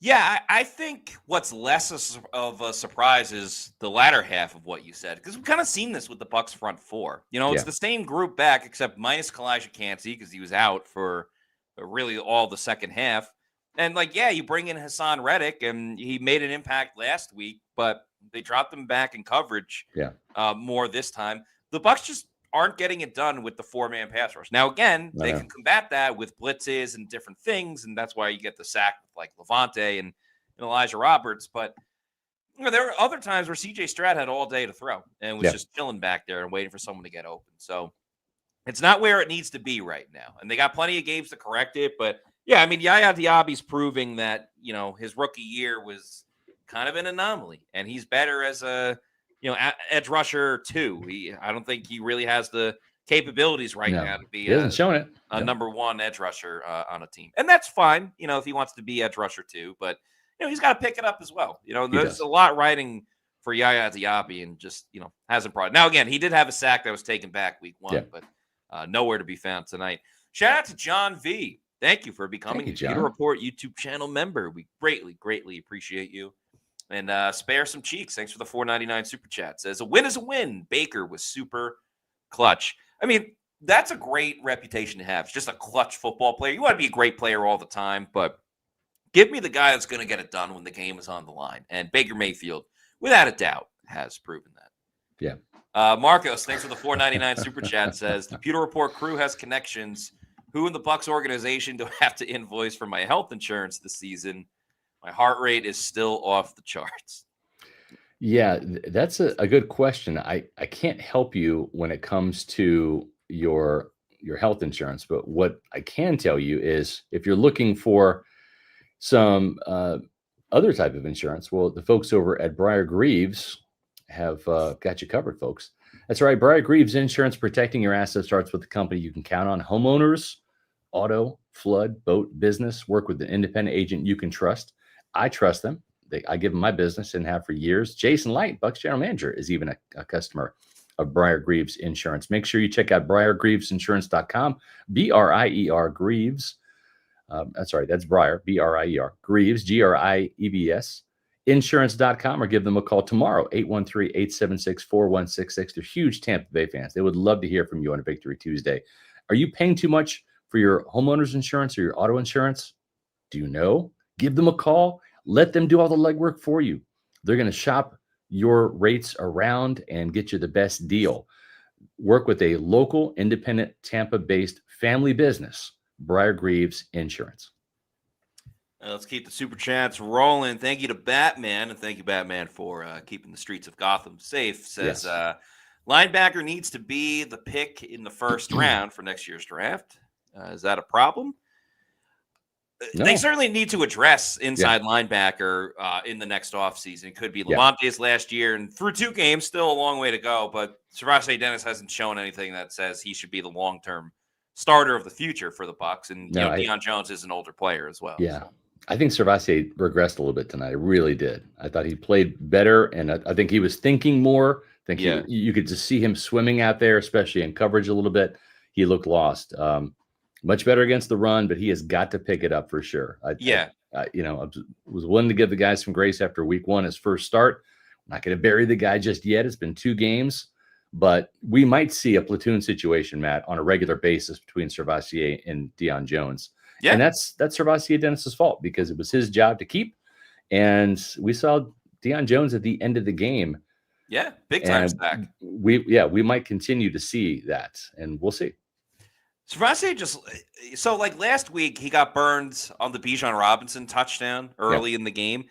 Yeah, I think what's less of a surprise is the latter half of what you said, because we've kind of seen this with the Bucs front four. It's the same group back, except minus Kalijah Cansey because he was out for really all the second half. And you bring in Hassan Reddick, and he made an impact last week, but they dropped him back in coverage more this time. The Bucs just aren't getting it done with the 4-man pass rush. Now, again, they can combat that with blitzes and different things, and that's why you get the sack with Levante and Elijah Roberts. But there were other times where C.J. Stroud had all day to throw and was just chilling back there and waiting for someone to get open. So it's not where it needs to be right now. And they got plenty of games to correct it. But, Yaya Diaby's proving that, his rookie year was kind of an anomaly, and he's better as a edge rusher too. I don't think he really has the capabilities now to be a number 1 edge rusher on a team. And that's fine, if he wants to be edge rusher too, but he's got to pick it up as well. There's a lot riding for Yaya Diaby and just, hasn't brought it. Now, again, he did have a sack that was taken back week 1, but nowhere to be found tonight. Shout out to John V. Thank you for becoming a Pewter Report YouTube channel member. We greatly appreciate you. And Spare Some Cheeks, thanks for the $4.99 super chat. Says, a win is a win. Baker was super clutch. I mean, that's a great reputation to have. It's just a clutch football player. You want to be a great player all the time, but give me the guy that's going to get it done when the game is on the line. And Baker Mayfield, without a doubt, has proven that. Yeah. Marcos, thanks for the $4.99 super chat. Says, the Pewter Report crew has connections. Who in the Bucs organization do I have to invoice for my health insurance this season? My heart rate is still off the charts. Yeah, that's a good question. I can't help you when it comes to your health insurance, but what I can tell you is if you're looking for some other type of insurance, well, the folks over at Briar Greaves have got you covered, folks. That's right. Briar Greaves Insurance, protecting your assets starts with the company you can count on. Homeowners, auto, flood, boat, business. Work with an independent agent you can trust. I trust them. I give them my business and have for years. Jason Light, Bucs general manager, is even a customer of Briar Greaves Insurance. Make sure you check out BriarGreavesInsurance.com. B-R-I-E-R Greaves. That's Briar, B-R-I-E-R. Greaves, G-R-I-E-V-S. Insurance.com, or give them a call tomorrow, 813-876-4166. They're huge Tampa Bay fans. They would love to hear from you on a Victory Tuesday. Are you paying too much for your homeowner's insurance or your auto insurance? Do you know? Give them a call. Let them do all the legwork for you. They're going to shop your rates around and get you the best deal. Work with a local, independent, Tampa-based family business, Briar Greaves Insurance. Let's keep the super chats rolling. Thank you to Batman, and thank you, Batman, for keeping the streets of Gotham safe. Says linebacker needs to be the pick in the first round for next year's draft. Is that a problem? No. They certainly need to address inside linebacker in the next offseason. It could be Levante's last year, and through 2 games, still a long way to go. But Servace Dennis hasn't shown anything that says he should be the long-term starter of the future for the Bucs. And Deion Jones is an older player as well. Yeah. So. I think Servace regressed a little bit tonight. I really did. I thought he played better, and I think he was thinking more. I think you could just see him swimming out there, especially in coverage a little bit. He looked lost. Much better against the run, but he has got to pick it up for sure. I was willing to give the guy some grace after week 1, his first start. I'm not going to bury the guy just yet. It's been 2 games, but we might see a platoon situation, Matt, on a regular basis between Servace and Deion Jones. Yeah. And that's Servace Dennis's fault because it was his job to keep. And we saw Deion Jones at the end of the game. Yeah, big time stack. We might continue to see that, and we'll see. Servace like last week, he got burned on the Bijan Robinson touchdown early in the game.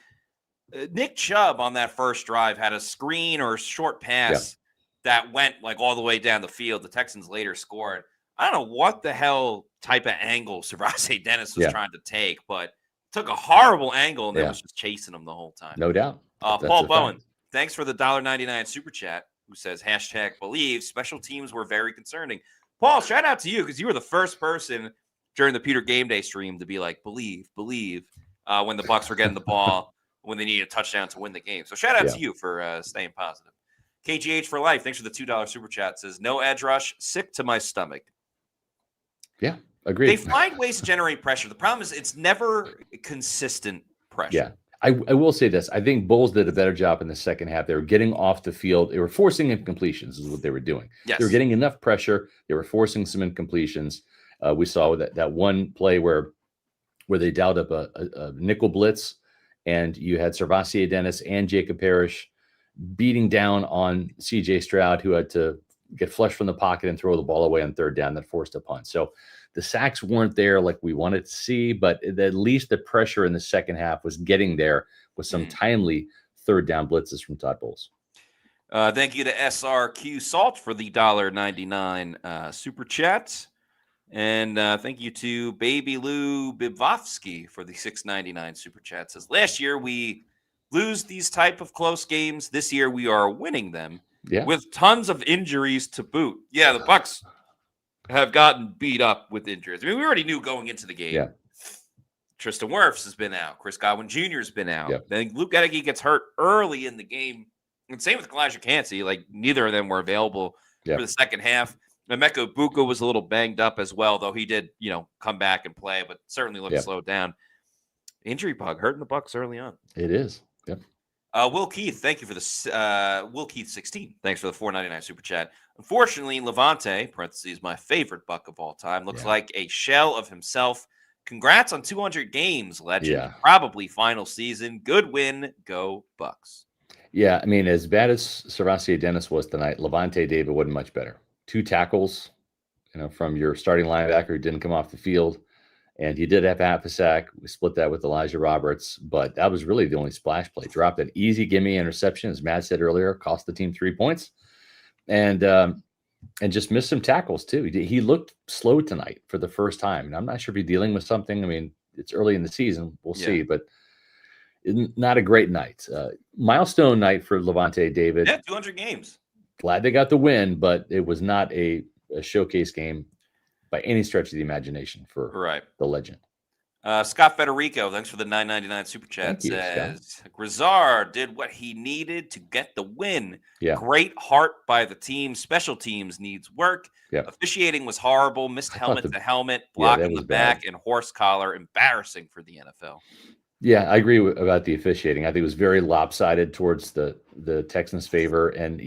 Nick Chubb on that first drive had a screen or a short pass that went like all the way down the field. The Texans later scored. I don't know what the hell type of angle Servace Dennis was trying to take, but took a horrible angle and then was just chasing him the whole time. No doubt. Paul Bowen, thanks for the $1.99 super chat, who says #believe special teams were very concerning. Paul, shout out to you because you were the first person during the Pewter Game Day stream to be like, believe, when the Bucs were getting the ball, when they needed a touchdown to win the game. So shout out to you for staying positive. KGH for life, thanks for the $2 super chat. Says, no edge rush, sick to my stomach. Yeah, agreed. They find ways to generate pressure. The problem is it's never consistent pressure. Yeah. I will say this. I think Bulls did a better job in the second half. They were getting off the field. They were forcing incompletions is what they were doing. Yes. They were getting enough pressure. They were forcing some incompletions. We saw that one play where they dialed up a nickel blitz, and you had Servace Dennis and Jacob Parrish beating down on C.J. Stroud, who had to get flushed from the pocket and throw the ball away on 3rd down that forced a punt. So the sacks weren't there like we wanted to see, but at least the pressure in the second half was getting there with some timely 3rd down blitzes from Todd Bowles. Thank you to SRQ Salt for the $1.99 super chat. And thank you to Baby Lou Bibovsky for the $6.99 super chat. Says, last year we lose these type of close games. This year we are winning them with tons of injuries to boot. Yeah, the Bucs have gotten beat up with injuries. I mean, we already knew going into the game. Yeah. Tristan Wirfs has been out. Chris Godwin Jr. has been out. Yeah. Then Luke Gedeke gets hurt early in the game. And same with Elijah Cansey. Like, neither of them were available for the second half. Emeka Buka was a little banged up as well, though he did, come back and play, but certainly looked slowed down. Injury bug hurting the Bucs early on. It is. Yep. Will Keith, thank you for the Will Keith 16. Thanks for the $4.99 super chat. Unfortunately, Levante, parentheses, my favorite Buck of all time, looks like a shell of himself. Congrats on 200 games, legend. Yeah. Probably final season. Good win. Go Bucs. Yeah, I mean, as bad as Servace Dennis was tonight, Levante David wasn't much better. 2 tackles, from your starting linebacker who didn't come off the field. And he did have half a sack. We split that with Elijah Roberts, but that was really the only splash play. Dropped an easy gimme interception, as Matt said earlier, cost the team 3 points, and just missed some tackles too. He looked slow tonight for the first time, and I'm not sure if he's dealing with something. I mean, it's early in the season, we'll see, but not a great night. Milestone night for Levante David. Yeah, 200 games. Glad they got the win, but it was not a showcase game by any stretch of the imagination for the legend. Scott Federico, thanks for the $9.99 super chat. Says Grizzard did what he needed to get the win. Yeah. Great heart by the team. Special teams needs work. Yeah. Officiating was horrible. Missed helmet to helmet, block in the back, and horse collar. Embarrassing for the NFL. Yeah, I agree about the officiating. I think it was very lopsided towards the Texans' favor. And,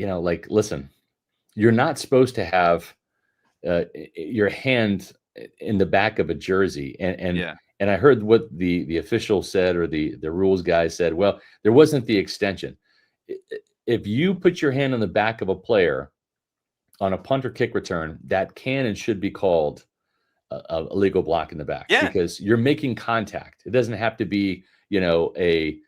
listen, you're not supposed to have your hand in the back of a jersey and And I heard what the official said, or the rules guy said. Well, there wasn't the extension. If you put your hand on the back of a player on a punt or kick return, that can and should be called a legal block in the back, Yeah. because you're making contact. It doesn't have to be, a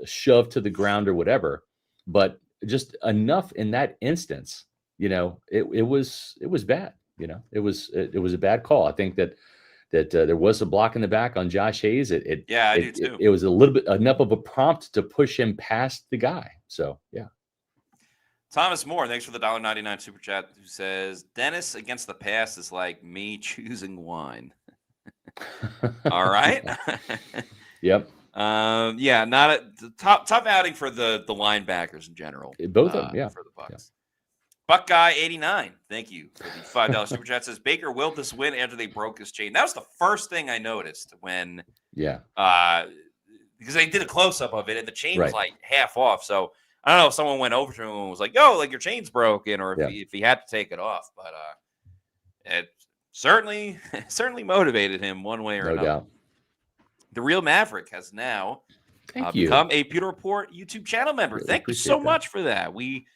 shove to the ground or whatever, but just enough in that instance. It was bad. It was a bad call. I think that there was a block in the back on Josh Hayes. I do too. It was a little bit enough of a prompt to push him past the guy. So yeah. Thomas Moore, thanks for the $1.99 super chat, who says Dennis against the pass is like me choosing wine. All right. Yep. Not a tough outing for the linebackers in general. Both of them, yeah. For the Bucs. Yeah. Buckeye 89, thank you for the $5 super chat. Says Baker willed this win after they broke his chain. That was the first thing I noticed when, because they did a close up of it and the chain was like half off. So I don't know if someone went over to him and was like, "Yo, like your chain's broken," or if he had to take it off. But it certainly motivated him one way or another. Doubt. The Real Maverick has now become a Pewter Report YouTube channel member. Really Thank you so much for that. We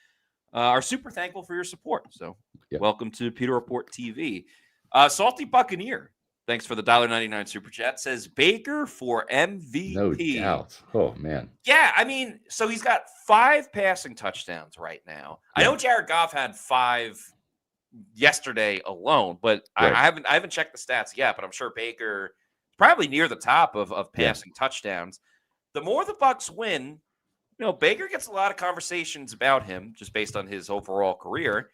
are super thankful for your support. So welcome to Pewter Report TV. Salty Buccaneer, thanks for the $1.99 super chat. Says Baker for MVP. No doubt. Oh, man. Yeah, I mean, so he's got 5 passing touchdowns right now. Yeah. I know Jared Goff had 5 yesterday alone, but I haven't checked the stats yet, but I'm sure Baker probably near the top of passing touchdowns. The more the Bucs win, Baker gets a lot of conversations about him just based on his overall career.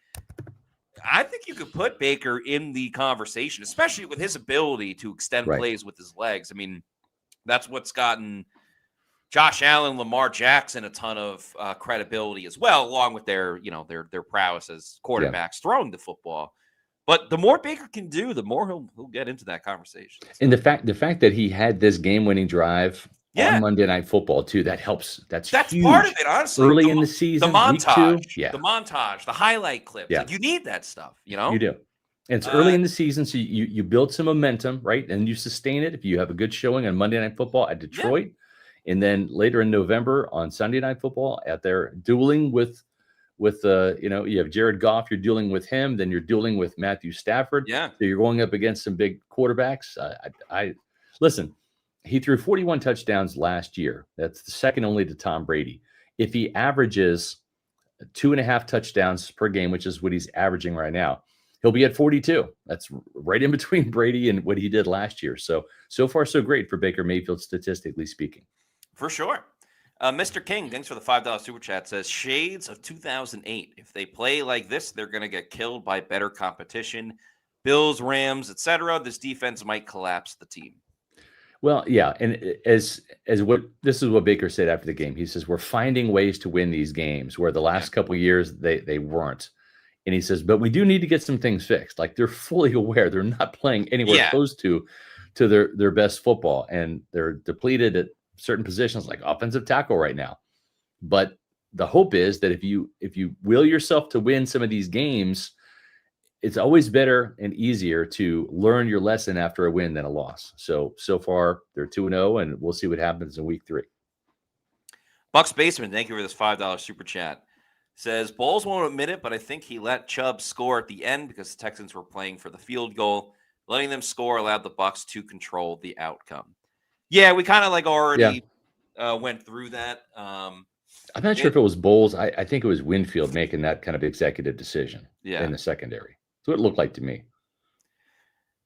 I think you could put Baker in the conversation, especially with his ability to extend plays with his legs. I mean, that's what's gotten Josh Allen, Lamar Jackson a ton of credibility as well, along with their prowess as quarterbacks throwing the football. But the more Baker can do, the more he'll get into that conversation. And the fact that he had this game-winning drive on Monday Night Football too, that helps. That's huge. Part of it, honestly. Early in the season, the montage, week 2, the montage, the highlight clips. Yeah. Like, you need that stuff, You do. And it's early in the season, so you build some momentum, right? And you sustain it if you have a good showing on Monday Night Football at Detroit, and then later in November on Sunday Night Football out there dueling with you have Jared Goff, you're dealing with him, then you're dealing with Matthew Stafford. Yeah. So you're going up against some big quarterbacks. I listen, he threw 41 touchdowns last year. That's the second only to Tom Brady. If he averages 2.5 touchdowns per game, which is what he's averaging right now, he'll be at 42. That's right in between Brady and what he did last year. So far, so great for Baker Mayfield, statistically speaking. For sure. Mr. King, thanks for the $5 super chat, says shades of 2008. If they play like this, they're going to get killed by better competition. Bills, Rams, etc. This defense might collapse the team. Well, yeah, and this is what Baker said after the game. He says we're finding ways to win these games where the last couple of years they weren't. And he says, but we do need to get some things fixed. Like, they're fully aware they're not playing anywhere close to their best football, and they're depleted at certain positions like offensive tackle right now. But the hope is that if you will yourself to win some of these games, it's always better and easier to learn your lesson after a win than a loss. So far they're 2-0, and we'll see what happens in week 3. Bucks Basement, thank you for this $5 super chat. Says Bowles won't admit it, but I think he let Chubb score at the end because the Texans were playing for the field goal. Letting them score allowed the Bucs to control the outcome. Yeah, we kind of already went through that. I'm not sure if it was Bowles. I think it was Winfield making that kind of executive decision in the secondary. That's what it looked like to me.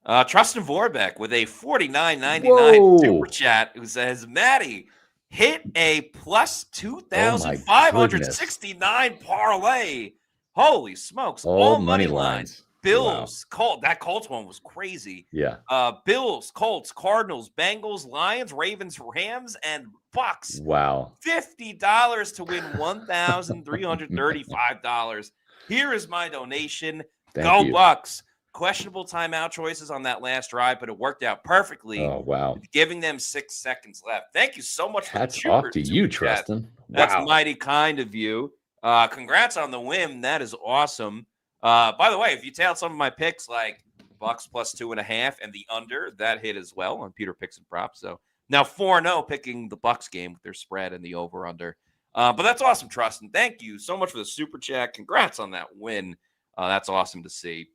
Trustin Vorbeck with a $49.99 super chat who says, Maddie, hit a plus 2,569 parlay. Holy smokes. All money lines. Bills, Colts. That Colts one was crazy. Yeah. Bills, Colts, Cardinals, Bengals, Lions, Ravens, Rams, and Bucks. Wow. $50 to win $1,335. Here is my donation. Go Bucks. Questionable timeout choices on that last drive, but it worked out perfectly. Oh, wow. Giving them 6 seconds left. Thank you so much for Hats off to you, Tristan. That's mighty kind of you. Congrats on the win. That is awesome. By the way, if you tailed some of my picks like Bucs plus 2.5 and the under. That hit as well on Pewter Picks and Props. So now 4-0 picking the Bucs game with their spread and the over-under. But that's awesome, Trustin. Thank you so much for the super chat. Congrats on that win. That's awesome to see.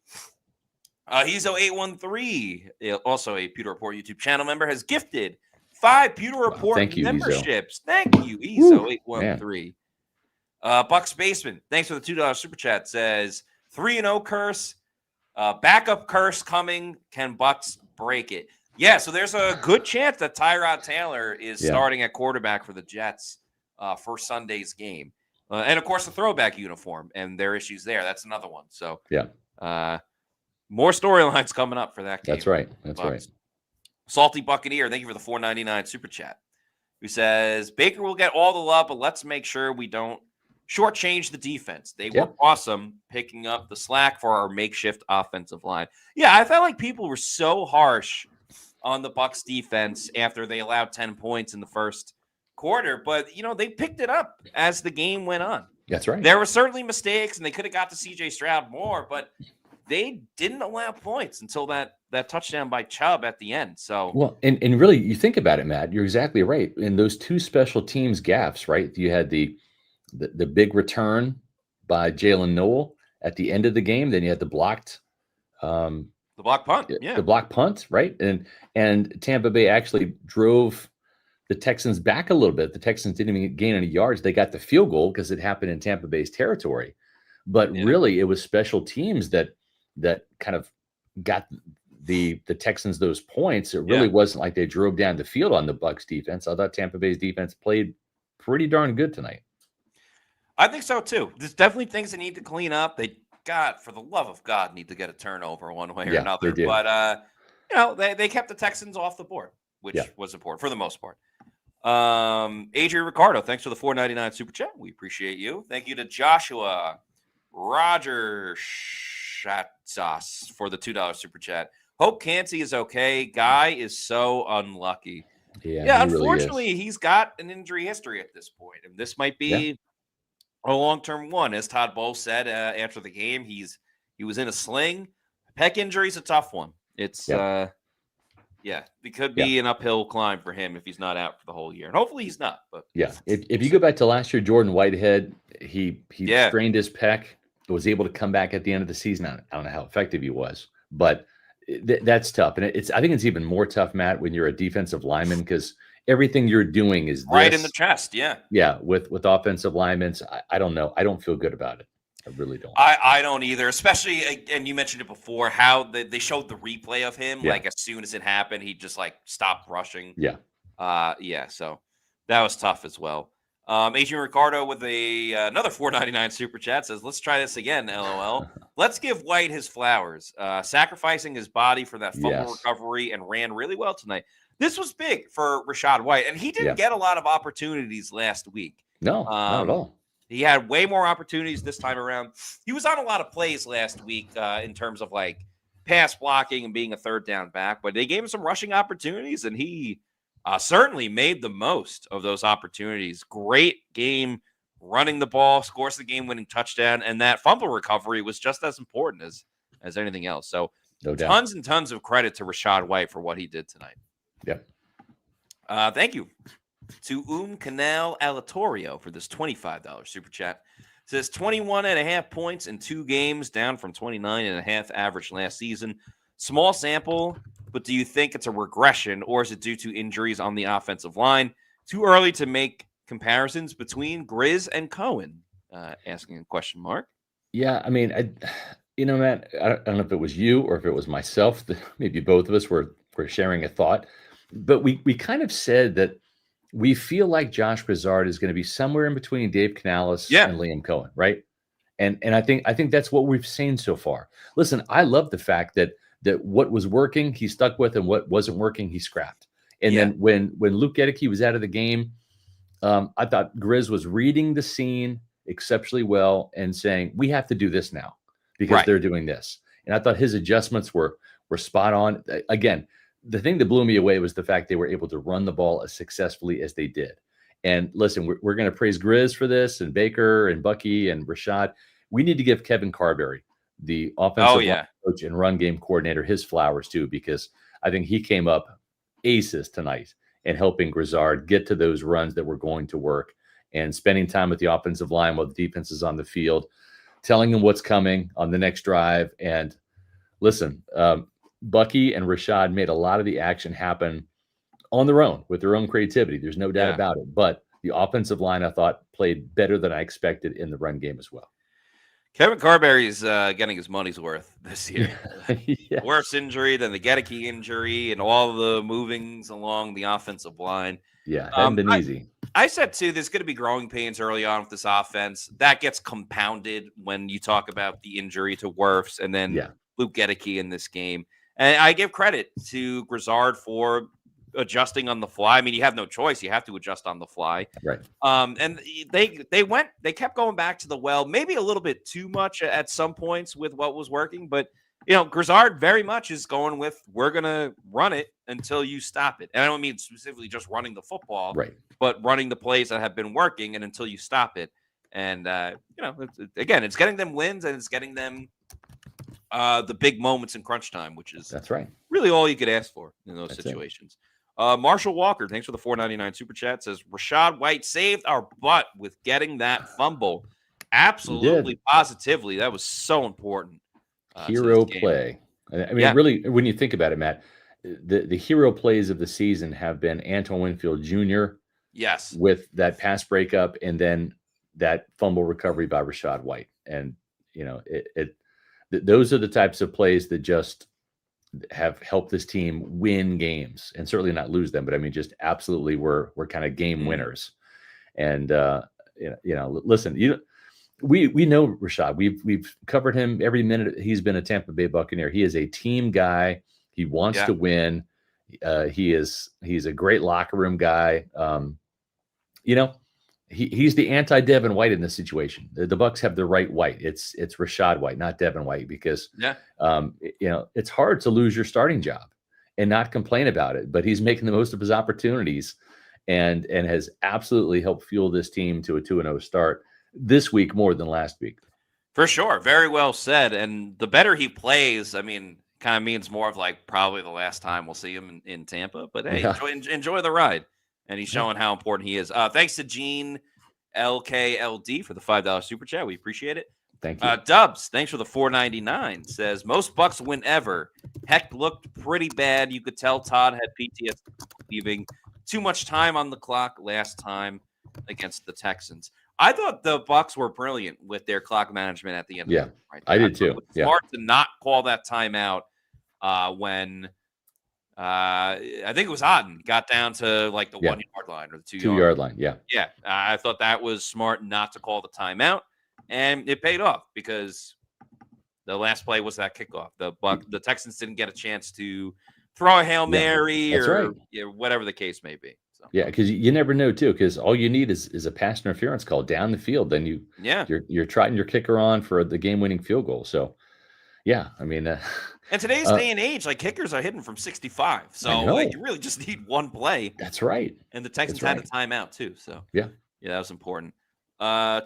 Hezo813, also a Pewter Report YouTube channel member, has gifted 5 Pewter Report memberships. Thank you, Hezo813. Bucks Basement, thanks for the $2 super chat, says 3-0 curse, backup curse coming. Can Bucks break it? Yeah, so there's a good chance that Tyrod Taylor is starting at quarterback for the Jets for Sunday's game. And, of course, the throwback uniform and their issues there. That's another one. So, more storylines coming up for that game. That's right. That's right. Salty Buccaneer, thank you for the $4.99 super chat. Who says, Baker will get all the love, but let's make sure we don't shortchange the defense. They were awesome picking up the slack for our makeshift offensive line. Yeah, I felt like people were so harsh on the Bucs defense after they allowed 10 points in the first quarter, but they picked it up as the game went on. That's right. There were certainly mistakes, and they could have got to CJ Stroud more, but they didn't allow points until that touchdown by Chubb at the end. So well, and really, you think about it, Matt, you're exactly right. In those two special teams gaffes, right? You had the big return by Jalen Noel at the end of the game. Then you had the blocked the block punt. Yeah. The block punt, right? And Tampa Bay actually drove the Texans back a little bit. The Texans didn't even gain any yards. They got the field goal because it happened in Tampa Bay's territory. But really, it was special teams that kind of got the Texans those points. It really wasn't like they drove down the field on the Bucs defense. I thought Tampa Bay's defense played pretty darn good tonight. I think so too. There's definitely things they need to clean up. They for the love of God, need to get a turnover one way or another. But they kept the Texans off the board, which was important for the most part. Adrian Ricardo, thanks for the $4.99 super chat. We appreciate you. Thank you to Joshua Roger Shatsas for the $2 super chat. Hope Cansey is okay. Guy is so unlucky. Yeah, unfortunately, really he's got an injury history at this point, and this might be a long-term one. As Todd Bowles said after the game, he was in a sling. Pec injury is a tough one. It's it could be an uphill climb for him if he's not out for the whole year, and hopefully he's not. But if you go back to last year, Jordan Whitehead, he strained his pec, was able to come back at the end of the season. I don't know how effective he was, but that's tough. And I think it's even more tough, Matt, when you're a defensive lineman, because everything you're doing is right in the chest. Yeah. With offensive linemen, I don't know. I don't feel good about it. I really don't. I don't either, especially, and you mentioned it before, how they showed the replay of him. Like as soon as it happened, he just stopped rushing. So that was tough as well. Adrian Ricardo with another $4.99 super chat says, let's try this again, LOL. Let's give White his flowers. Sacrificing his body for that fumble recovery and ran really well tonight. This was big for Rachaad White, and he didn't get a lot of opportunities last week. No, not at all. He had way more opportunities this time around. He was on a lot of plays last week in terms of pass blocking and being a third down back, but they gave him some rushing opportunities, and he certainly made the most of those opportunities. Great game running the ball, scores the game-winning touchdown, and that fumble recovery was just as important as anything else. So tons and tons of credit to Rachaad White for what he did tonight. Thank you to Canal Alatorio for this $25 super chat. It says 21.5 points in 2 games, down from 29.5 average last season. Small sample, but do you think it's a regression, or is it due to injuries on the offensive line? Too early to make comparisons between Grizz and Cohen? Asking a question mark. Yeah, I mean, Matt, I don't know if it was you or if it was myself. Maybe both of us were sharing a thought. But we kind of said that we feel like Josh Grizzard is going to be somewhere in between Dave Canales and Liam Cohen, right? And I think that's what we've seen so far. Listen, I love the fact that what was working, he stuck with, and what wasn't working, he scrapped. And then when Luke Gedeke was out of the game, I thought Grizz was reading the scene exceptionally well and saying, we have to do this now because they're doing this. And I thought his adjustments were spot on. Again, the thing that blew me away was the fact they were able to run the ball as successfully as they did. And listen, we're going to praise Grizz for this, and Baker and Bucky and Rashad. We need to give Kevin Carberry the offensive line coach and run game coordinator his flowers too, because I think he came up aces tonight in helping Grizzard get to those runs that were going to work and spending time with the offensive line while the defense is on the field, telling them what's coming on the next drive. And listen, Bucky and Rashad made a lot of the action happen on their own with their own creativity. There's no doubt about it. But the offensive line, I thought, played better than I expected in the run game as well. Kevin Carberry's getting his money's worth this year. Yes. Worse injury than the Gedeke injury and all the movings along the offensive line. Yeah, hadn't been easy. I said, too, there's going to be growing pains early on with this offense. That gets compounded when you talk about the injury to Wirfs and then Luke Gedeke in this game. And I give credit to Grizzard for adjusting on the fly. I mean, you have no choice. You have to adjust on the fly. Right. And they kept going back to the well, maybe a little bit too much at some points with what was working. But, Grizzard very much is going with, we're going to run it until you stop it. And I don't mean specifically just running the football, right, but running the plays that have been working and until you stop it. And, again, it's getting them wins and it's getting them the big moments in crunch time, which is that's right, really all you could ask for in those situations. Marshall Walker, thanks for the $4.99 super chat, says Rachaad White saved our butt with getting that fumble. Absolutely, positively. That was so important. Hero play. I mean, really, when you think about it, Matt, the hero plays of the season have been Antoine Winfield Jr. Yes. With that pass breakup and then that fumble recovery by Rachaad White. And, those are the types of plays that just have helped this team win games and certainly not lose them. But I mean, just absolutely we're kind of game winners. And, listen, we know Rachaad. We've covered him every minute he's been a Tampa Bay Buccaneer. He is a team guy. He wants to win. He's a great locker room guy. He's the anti-Devin White in this situation. The Bucs have the right White. It's Rachaad White, not Devin White, because it's hard to lose your starting job and not complain about it. But he's making the most of his opportunities and has absolutely helped fuel this team to a 2-0 start this week more than last week. For sure. Very well said. And the better he plays, I mean, kind of means more of like probably the last time we'll see him in Tampa. But hey, enjoy the ride. And he's showing how important he is. Thanks to Gene LKLD for the $5 super chat. We appreciate it. Thank you. Dubs, thanks for the $4.99. Says most Bucs win ever. Heck looked pretty bad. You could tell Todd had PTSD leaving too much time on the clock last time against the Texans. I thought the Bucs were brilliant with their clock management at the end. Yeah, I did too. Smart to not call that timeout when I think it was Otten got down to like the 1 yard line or the 2 yard line. Yeah. Yeah. I thought that was smart not to call the timeout, and it paid off because the last play was that kickoff. The Texans didn't get a chance to throw a Hail Mary or whatever the case may be. So. Yeah, because you never know too. Because all you need is a pass interference call down the field. Then you're trotting your kicker on for the game-winning field goal. So, yeah, I mean, and today's day and age, like kickers are hitting from 65. So you really just need one play. That's right. And the Texans had a timeout too. So yeah, that was important.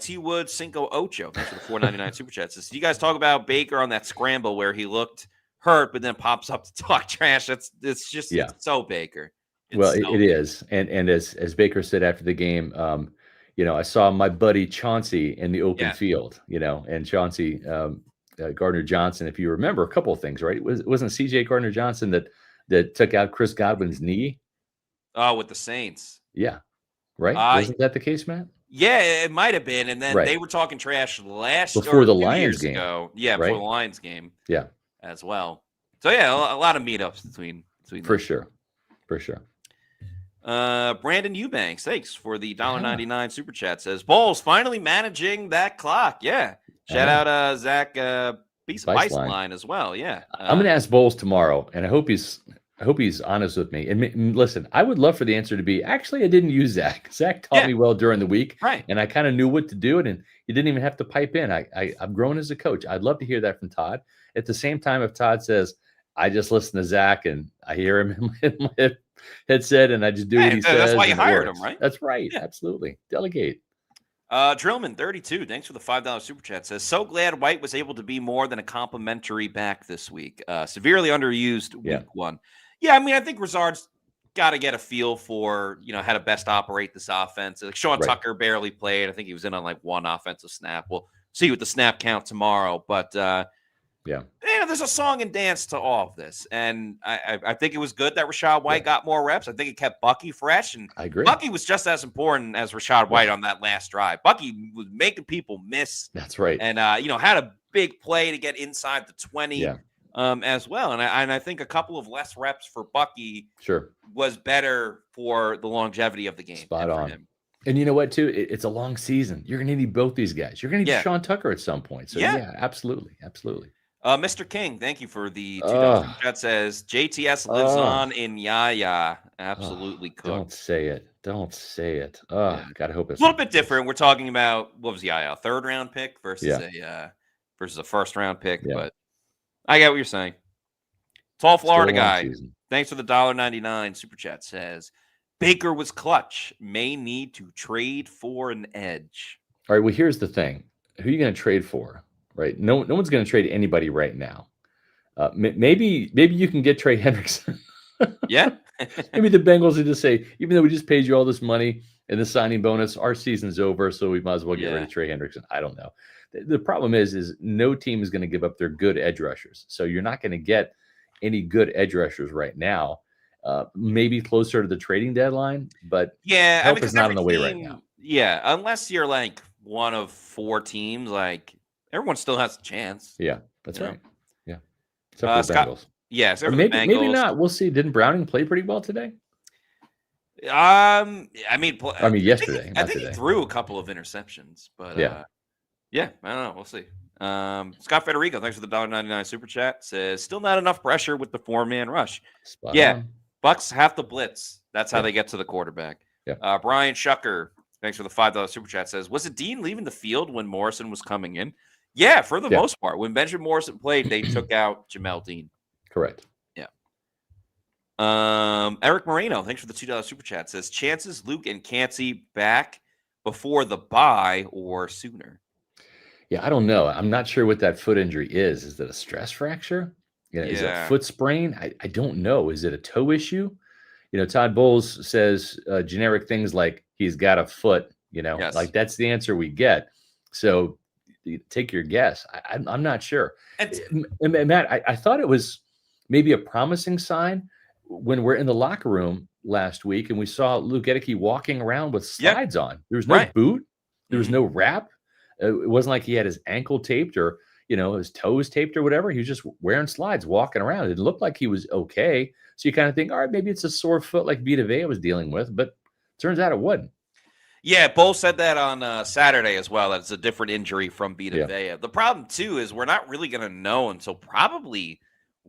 T Wood Cinco Ocho, thanks for the $4.99 super chat. Says, you guys talk about Baker on that scramble where he looked hurt, but then pops up to talk trash. It's so Baker. It is. And as Baker said after the game, I saw my buddy Chauncey in the open field, and Chauncey Gardner Johnson, if you remember a couple of things, right? Wasn't CJ Gardner Johnson that took out Chris Godwin's knee? Oh, with the Saints. Yeah. Right. Wasn't that the case, Matt? Yeah, it might have been. And then they were talking trash before the Lions game. Yeah, before the Lions game. Yeah. As well. So a lot of meetups between for sure. Brandon Eubanks, thanks for the $1.99 super chat. Says Bowles finally managing that clock. Yeah. Shout out Zach Beisline as well. Yeah. I'm gonna ask Bowles tomorrow, and I hope he's honest with me. And listen, I would love for the answer to be actually I didn't use Zach. Zach taught me well during the week, right? And I kind of knew what to do, and you didn't even have to pipe in. I've grown as a coach. I'd love to hear that from Todd. At the same time, if Todd says I just listen to Zach and I hear him in my headset and I just do what he says. That's why you hired him, right? That's right. Yeah. Absolutely. Delegate. Drillman 32, thanks for the $5 super chat. Says, so glad White was able to be more than a complimentary back this week. Severely underused week one. Yeah, I mean, I think Rizard's got to get a feel for, how to best operate this offense. Like Sean Tucker barely played. I think he was in on like one offensive snap. We'll see what the snap count tomorrow. But there's a song and dance to all of this. And I think it was good that Rachaad White got more reps. I think it kept Bucky fresh. And I agree. Bucky was just as important as Rachaad White on that last drive. Bucky was making people miss. That's right. And, had a big play to get inside the 20 as well. And I think a couple of less reps for Bucky was better for the longevity of the game. Spot on. Him. And you know what, too? It's a long season. You're going to need both these guys. You're going to need Sean Tucker at some point. So, absolutely. Absolutely. Mr. King, thank you for the $2. That says JTS lives on in Yaya. Absolutely cooked. Don't say it. Don't say it. Gotta hope it's a little bit different. We're talking about what was Yaya, a third round pick versus a first round pick. But I get what you're saying. Tall Florida guy. Thanks for the $1.99 super chat. Says Baker was clutch. May need to trade for an edge. All right. Well, here's the thing. Who are you going to trade for? Right. No one's going to trade anybody right now. Maybe you can get Trey Hendrickson. Maybe the Bengals would just say, even though we just paid you all this money and the signing bonus, our season's over, so we might as well get rid of Trey Hendrickson. I don't know. The problem is no team is going to give up their good edge rushers. So you're not going to get any good edge rushers right now. Maybe closer to the trading deadline, but help is not on the way right now. Yeah, unless you're like one of four teams, like everyone still has a chance. Yeah, that's right. Yeah. Except for the Bengals. Yeah, so maybe not. We'll see. Didn't Browning play pretty well today? I mean, yesterday. I think he threw a couple of interceptions, but I don't know. We'll see. Scott Federico, thanks for the $1.99 super chat. Says still not enough pressure with the 4-man rush. Spot on. Bucs have to blitz. That's how they get to the quarterback. Yeah. Brian Shucker, thanks for the $5 super chat. Says, was it Dean leaving the field when Morrison was coming in? Yeah, for the most part. When Benjamin Morrison played, they took out Jamel Dean. Correct. Yeah. Eric Moreno, thanks for the $2 super chat. Says chances Luke and Cansey back before the bye or sooner. Yeah, I don't know. I'm not sure what that foot injury is. Is it a stress fracture? Is it a foot sprain? I don't know. Is it a toe issue? Todd Bowles says generic things like he's got a foot. Like that's the answer we get. So take your guess. I'm not sure. And Matt, I thought it was maybe a promising sign when we're in the locker room last week and we saw Luke Edeke walking around with slides on. There was no boot. There was no wrap. It wasn't like he had his ankle taped or, his toes taped or whatever. He was just wearing slides, walking around. It looked like he was okay. So you kind of think, all right, maybe it's a sore foot like Vita Vea was dealing with, but turns out it wasn't. Yeah, Bull said that on Saturday as well, that it's a different injury from Vita Vea. The problem, too, is we're not really going to know until probably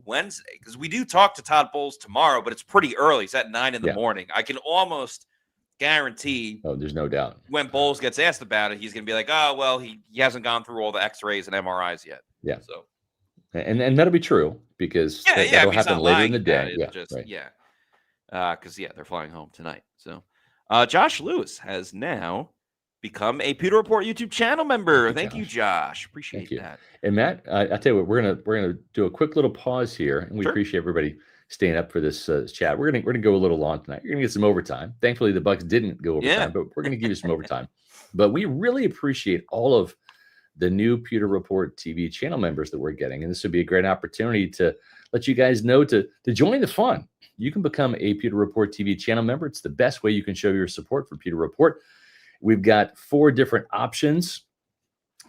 Wednesday, because we do talk to Todd Bowles tomorrow, but it's pretty early. It's at 9 in the morning. I can almost guarantee. Oh, there's no doubt. When Bowles gets asked about it, he's going to be like, oh, well, he hasn't gone through all the X-rays and MRIs yet. Yeah. So, and that'll be true because that'll happen later in the day. Because, they're flying home tonight. So, Josh Lewis has now become a Pewter Report YouTube channel member. Thank you, Josh. Appreciate that. And Matt, I tell you what, we're gonna do a quick little pause here, and we appreciate everybody staying up for this chat. We're gonna go a little long tonight. You're gonna get some overtime. Thankfully, the Bucs didn't go overtime, but we're gonna give you some overtime. But we really appreciate all of the new Pewter Report TV channel members that we're getting, and this would be a great opportunity to let you guys know to join the fun. You can become a Pewter Report TV channel member. It's the best way you can show your support for Pewter Report. We've got 4 different options.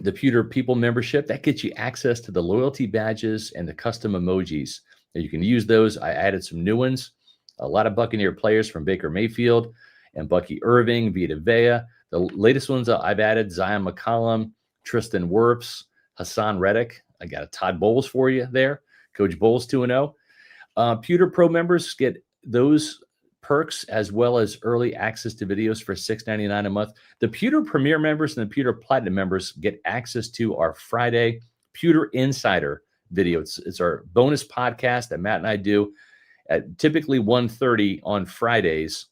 The Pewter People membership, that gets you access to the loyalty badges and the custom emojis. And you can use those. I added some new ones. A lot of Buccaneer players from Baker Mayfield and Bucky Irving, Vita Vea. The latest ones I've added, Zion McCollum, Tristan Wirfs, Hassan Reddick. I got a Todd Bowles for you there. Coach Bowles 2-0. Pewter Pro members get those perks as well as early access to videos for $6.99 a month. The Pewter Premier members and the Pewter Platinum members get access to our Friday Pewter Insider video. It's our bonus podcast that Matt and I do at typically 1:30 on Fridays,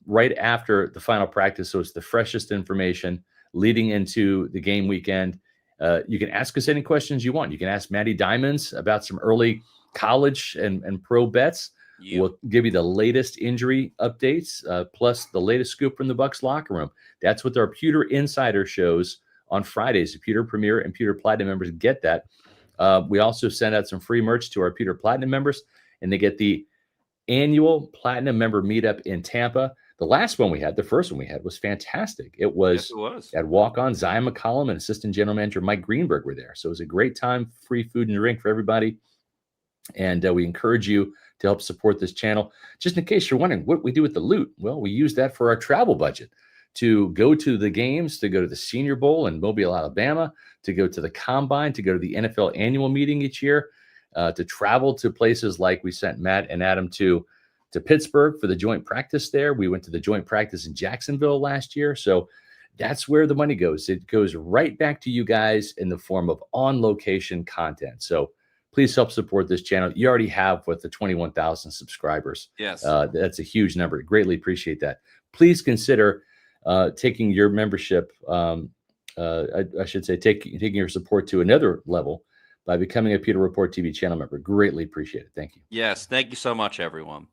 right after the final practice. So it's the freshest information. leading into the game weekend. You can ask us any questions you want. You can ask Matty Diamonds about some early college and pro bets. Yep. We'll give you the latest injury updates, plus the latest scoop from the Bucs locker room. That's what our Pewter Insider shows on Fridays. The Pewter Premier and Pewter Platinum members get that. We also send out some free merch to our Pewter Platinum members, and they get the annual Platinum member meetup in Tampa. The last one we had, the first one we had, was fantastic. It was at walk-on. Zion McCollum and assistant general manager Mike Greenberg were there. So it was a great time, free food and drink for everybody. And we encourage you to help support this channel. Just in case you're wondering what we do with the loot, well, we use that for our travel budget to go to the games, to go to the Senior Bowl in Mobile, Alabama, to go to the Combine, to go to the NFL annual meeting each year, to travel to places like we sent Matt and Adam to Pittsburgh for the joint practice there. We went to the joint practice in Jacksonville last year. So that's where the money goes. It goes right back to you guys in the form of on-location content. So please help support this channel. You already have with the 21,000 subscribers. Yes. That's a huge number. Greatly appreciate that. Please consider taking your membership, I should say, taking your support to another level by becoming a Pewter Report TV channel member. Greatly appreciate it. Thank you. Yes. Thank you so much, everyone.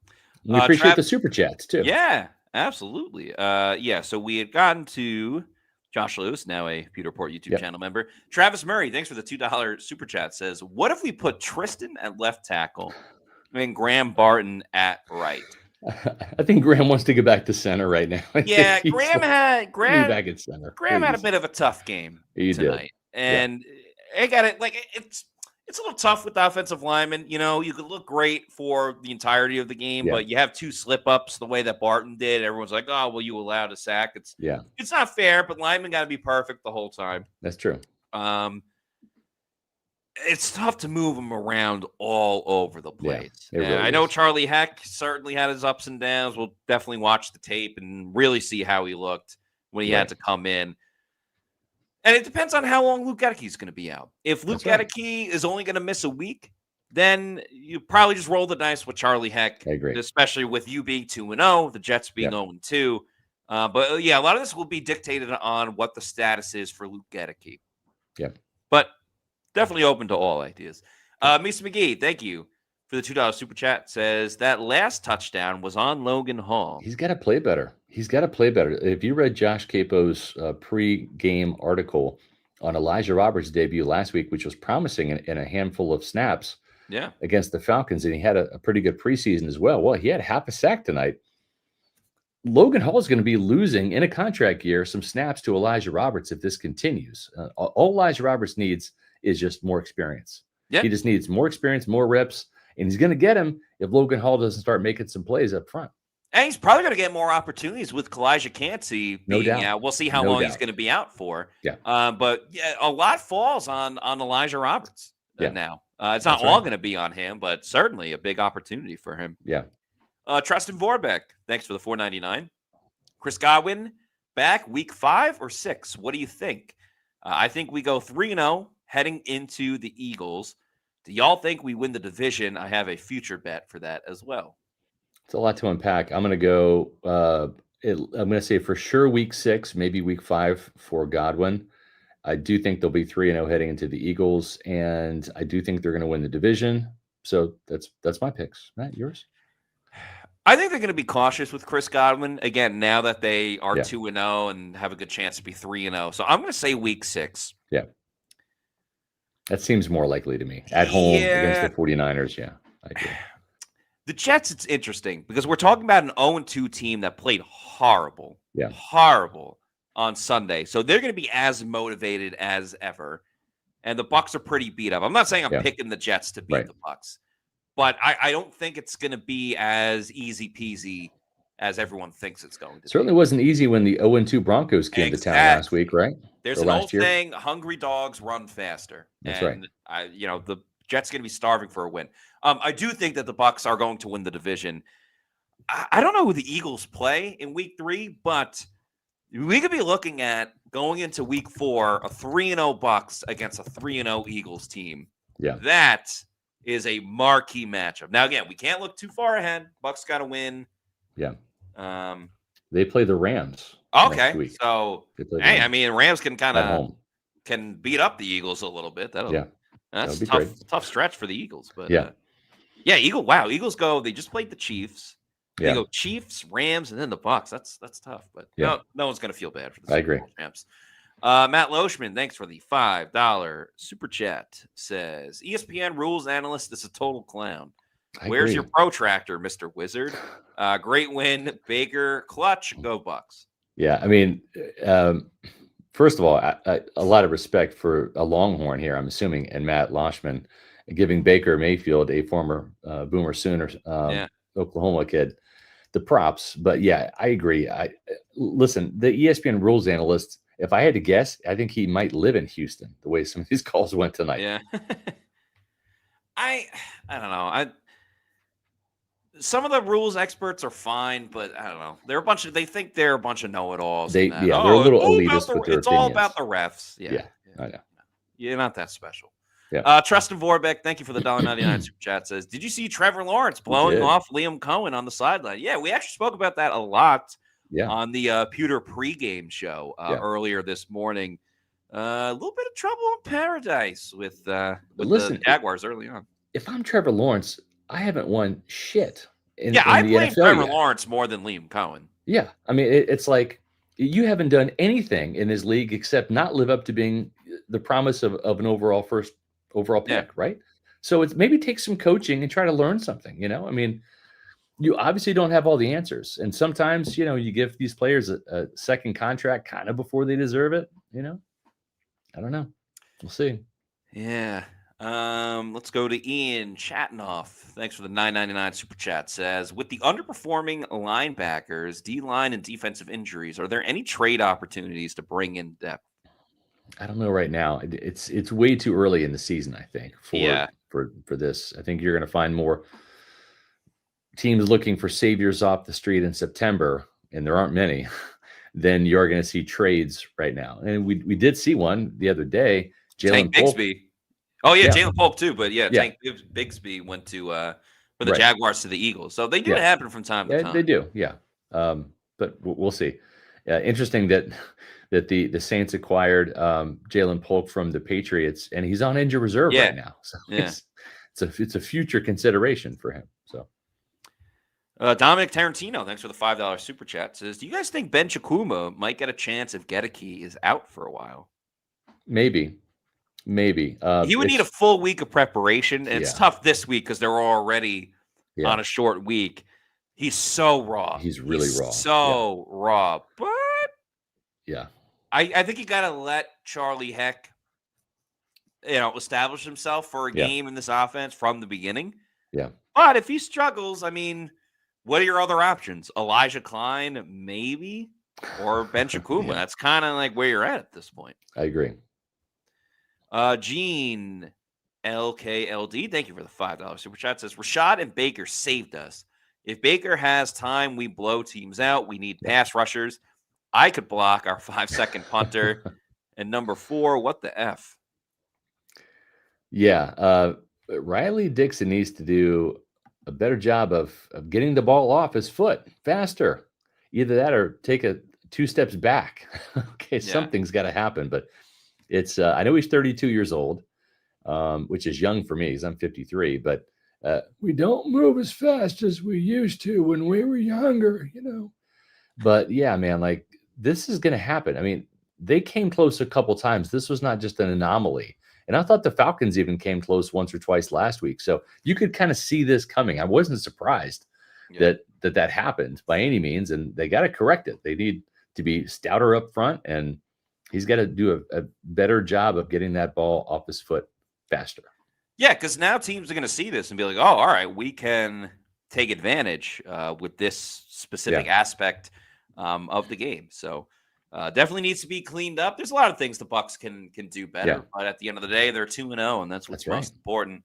We appreciate the super chats too. Yeah, absolutely. So we had gotten to Josh Lewis, now a Pewter Report YouTube channel member. Travis Murray, thanks for the $2 super chat, says, what if we put Tristan at left tackle and Graham Barton at right? I think Graham wants to get back to center right now. Yeah, Graham back at center. Graham had a bit of a tough game tonight. And I got it. Like, it's a little tough with the offensive linemen. You know, you could look great for the entirety of the game, but you have two slip-ups the way that Barton did. Everyone's like, oh, well, you allowed a sack. It's not fair, but linemen got to be perfect the whole time. That's true. It's tough to move them around all over the place. Yeah, really I know Charlie Heck certainly had his ups and downs. We'll definitely watch the tape and really see how he looked when he had to come in. And it depends on how long Luke Goedeke is going to be out. If Luke Goedeke is only going to miss a week, then you probably just roll the dice with Charlie Heck. I agree. Especially with you being 2-0, the Jets being 0-2. But a lot of this will be dictated on what the status is for Luke Goedeke. Yeah. But definitely open to all ideas. Misa McGee, thank you for the $2 super chat. Says that last touchdown was on Logan Hall. He's got to play better. If you read Josh Capo's pre-game article on Elijah Roberts' debut last week, which was promising in a handful of snaps against the Falcons, and he had a pretty good preseason as well. Well, he had half a sack tonight. Logan Hall is going to be losing in a contract year some snaps to Elijah Roberts if this continues. All Elijah Roberts needs is just more experience. Yeah. He just needs more experience, more reps, and he's going to get him if Logan Hall doesn't start making some plays up front. And he's probably going to get more opportunities with Kalijah Cansey being out. We'll see how long he's going to be out for. Yeah. But a lot falls on Elijah Roberts now. It's not all going to be on him, but certainly a big opportunity for him. Yeah. Tristan Vorbeck, thanks for the $4.99. Chris Godwin, back week 5 or 6. What do you think? I think we go 3-0 heading into the Eagles. Do y'all think we win the division? I have a future bet for that as well. It's a lot to unpack. I'm going to go, I'm going to say for sure week 6, maybe week 5 for Godwin. I do think they'll be 3-0 heading into the Eagles, and I do think they're going to win the division. So that's my picks. Matt, yours? I think they're going to be cautious with Chris Godwin, again, now that they are 2-0 and have a good chance to be 3-0. So I'm going to say week 6. Yeah. That seems more likely to me. At home against the 49ers, I agree. The Jets, it's interesting because we're talking about an 0-2 team that played horrible on Sunday. So they're going to be as motivated as ever. And the Bucs are pretty beat up. I'm not saying I'm picking the Jets to beat the Bucs, but I don't think it's going to be as easy peasy as everyone thinks it's going to Certainly wasn't easy when the 0-2 Broncos came to town last week, right? There's an old saying, hungry dogs run faster. That's right. The Jets going to be starving for a win. I do think that the Bucs are going to win the division. I don't know who the Eagles play in week 3, but we could be looking at going into week 4, a 3-0 Bucs against a 3-0 Eagles team. Yeah. That is a marquee matchup. Now, again, we can't look too far ahead. Bucs got to win. Yeah. They play the Rams next Okay, week. so They play the hey, I Rams mean, Rams can kind at of home. can beat up the Eagles a little bit. Yeah, that That's would be great. tough stretch for the Eagles. But Yeah, yeah, Eagles go. They just played the Chiefs. They yeah, go Chiefs, Rams, and then the Bucs. That's tough. But yeah. no one's gonna feel bad for the I Super agree. Bowl champs. Matt Loshman, thanks for the $5 super chat. Says ESPN rules analyst is a total clown. I Where's agree. your protractor, Mr. Wizard? Great win, Baker, clutch, go Bucs. Yeah, I mean, first of all, a lot of respect for a Longhorn here, I'm assuming, and Matt Loshman giving Baker Mayfield, a former Boomer Sooner, Yeah. Oklahoma kid, the props. But yeah, I agree. Listen, the ESPN rules analyst, if I had to guess, I think he might live in Houston, the way some of these calls went tonight. Yeah. I don't know. Some of the rules experts are fine, but I don't know. They think they're a bunch of know-it-alls. They're And a little elitist with their it's all opinions. about the refs. Yeah, I know. You're not that special. Yeah. Tristan Vorbeck, thank you for the $1.99 super chat. Says, did you see Trevor Lawrence blowing off Liam Cohen on the sideline? Yeah, we actually spoke about that a lot on the Pewter pregame show earlier this morning. A little bit of trouble in paradise with the Jaguars early on. If I'm Trevor Lawrence, I haven't won shit in I the blame NFL Trevor yet. Lawrence more than Liam Cohen. Yeah, I mean, it's like you haven't done anything in this league except not live up to being the promise of an first overall pick, right? So it's maybe take some coaching and try to learn something. I mean, you obviously don't have all the answers, and sometimes you give these players a second contract kind of before they deserve it. I don't know. We'll see. Yeah. Let's go to Ian Chatnoff. Thanks for the $9.99 super chat. Says, with the underperforming linebackers, D-line, and defensive injuries, are there any trade opportunities to bring in depth? I don't know right now. It's way too early in the season, I think, for this. I think you're going to find more teams looking for saviors off the street in September, and there aren't many, then you're going to see trades right now. And we did see one the other day. Tank Bigsby. Oh, yeah, Jalen Polk too. But Tank Bigsby went to for the Jaguars to the Eagles. So they do happen from time to time. They do, yeah. But we'll see. Interesting that the Saints acquired Jalen Polk from the Patriots, and he's on injured reserve right now. So it's a future consideration for him. So Dominic Tarantino, thanks for the $5 super chat, says, do you guys think Ben Chikuma might get a chance if Gedeke is out for a while? Maybe. He would need a full week of preparation, and it's tough this week because they're already on a short week. He's so raw. He's really raw. So raw. But yeah, I think you got to let Charlie Heck, establish himself for a game in this offense from the beginning. Yeah. But if he struggles, I mean, what are your other options? Elijah Klein, maybe, or Ben Chikuma. That's kind of like where you're at this point. I agree. Gene LKLD, thank you for the $5 super chat. Says Rashad and Baker saved us. If Baker has time, we blow teams out. We need pass rushers. I could block our 5-second punter. And number 4, what the F? Yeah. Riley Dixon needs to do a better job of getting the ball off his foot faster. Either that or take 2 steps back. Okay, something's got to happen. But it's I know he's 32 years old, which is young for me because I'm 53. But we don't move as fast as we used to when we were younger, But yeah, man, like this is going to happen. I mean, they came close a couple times. This was not just an anomaly. And I thought the Falcons even came close once or twice last week. So you could kind of see this coming. I wasn't surprised that happened by any means. And they got to correct it. They need to be stouter up front. And he's got to do a better job of getting that ball off his foot faster. Yeah, because now teams are going to see this and be like, oh, all right, we can take advantage with this specific aspect of the game. So definitely needs to be cleaned up. There's a lot of things the Bucs can do better, but at the end of the day, they're 2-0, and that's what's most important.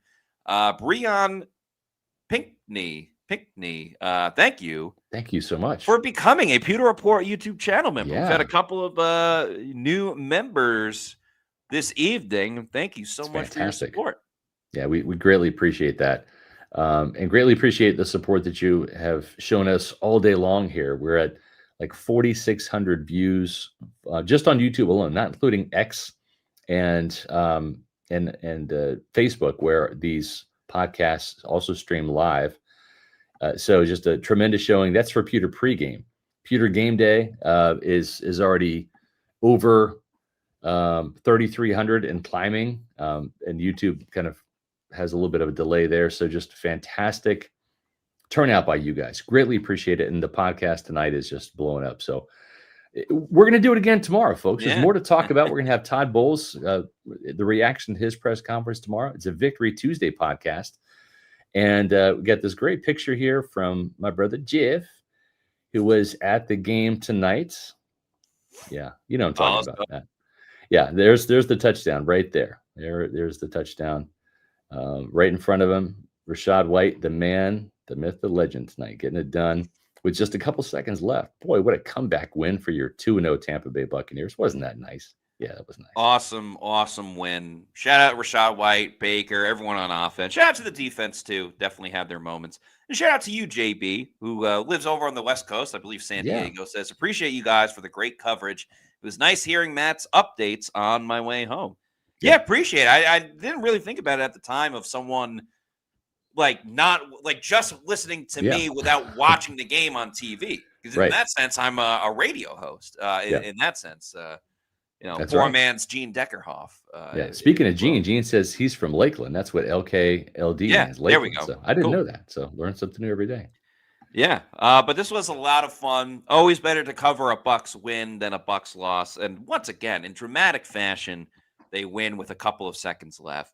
Breon Pinkney, thank you. Thank you so much for becoming a Pewter Report YouTube channel member. We've had a couple of new members this evening. Thank you so much for your support. Yeah, we greatly appreciate that. And greatly appreciate the support that you have shown us all day long here. We're at like 4,600 views just on YouTube alone, not including X and Facebook, where these podcasts also stream live. So just a tremendous showing. That's for Pewter pregame. Pewter game day is already over 3,300 and climbing. And YouTube kind of has a little bit of a delay there. So just fantastic turnout by you guys. Greatly appreciate it. And the podcast tonight is just blowing up. So we're going to do it again tomorrow, folks. There's more to talk about. We're going to have Todd Bowles, the reaction to his press conference tomorrow. It's a Victory Tuesday podcast. And we got this great picture here from my brother Jeff, who was at the game tonight. Yeah, you know what I'm talking about. That. Yeah, there's the touchdown right there. There's the touchdown right in front of him. Rachaad White, the man, the myth, the legend tonight, getting it done with just a couple seconds left. Boy, what a comeback win for your 2-0 Tampa Bay Buccaneers. Wasn't that nice? Yeah, that was nice. Awesome win. Shout out Rachaad White, Baker, everyone on offense. Shout out to the defense, too. Definitely had their moments. And shout out to you, JB, who lives over on the West Coast. I believe San Diego says, appreciate you guys for the great coverage. It was nice hearing Matt's updates on my way home. Yeah, appreciate it. I didn't really think about it at the time of someone not just listening to me without watching the game on TV. Because in that sense, I'm a radio host. In that sense, that's poor man's Gene Deckerhoff. Speaking of Gene, Gene says he's from Lakeland. That's what LKLD means. Lakeland. There we go. So I didn't know that. So learn something new every day. Yeah, but this was a lot of fun. Always better to cover a Bucs win than a Bucs loss. And once again, in dramatic fashion, they win with a couple of seconds left.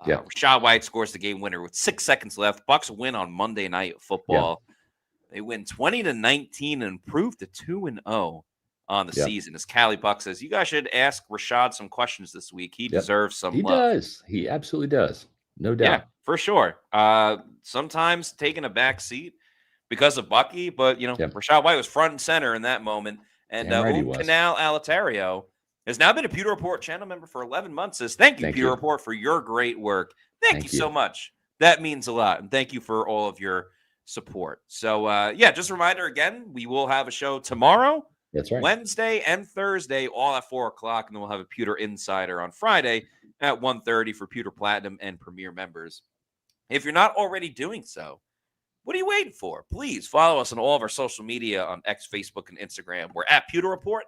Rachaad White scores the game winner with 6 seconds left. Bucs win on Monday Night Football. They win 20-19 and improve to 2-0 on the season. As Callie Buck says, you guys should ask Rachaad some questions this week. He deserves some love. He does. He absolutely does. No doubt. Yeah, for sure. Sometimes taking a back seat because of Bucky, but Rachaad White was front and center in that moment. And Canal Alitario has now been a Pewter Report channel member for 11 months. Says, thank you, Pewter Report, for your great work. Thank you so much. That means a lot. And thank you for all of your support. So, just a reminder again, we will have a show tomorrow. That's right. Wednesday and Thursday, all at 4:00. And then we'll have a Pewter Insider on Friday at 1:30 for Pewter Platinum and Premier members. If you're not already doing so, what are you waiting for? Please follow us on all of our social media on X, Facebook, and Instagram. We're at Pewter Report.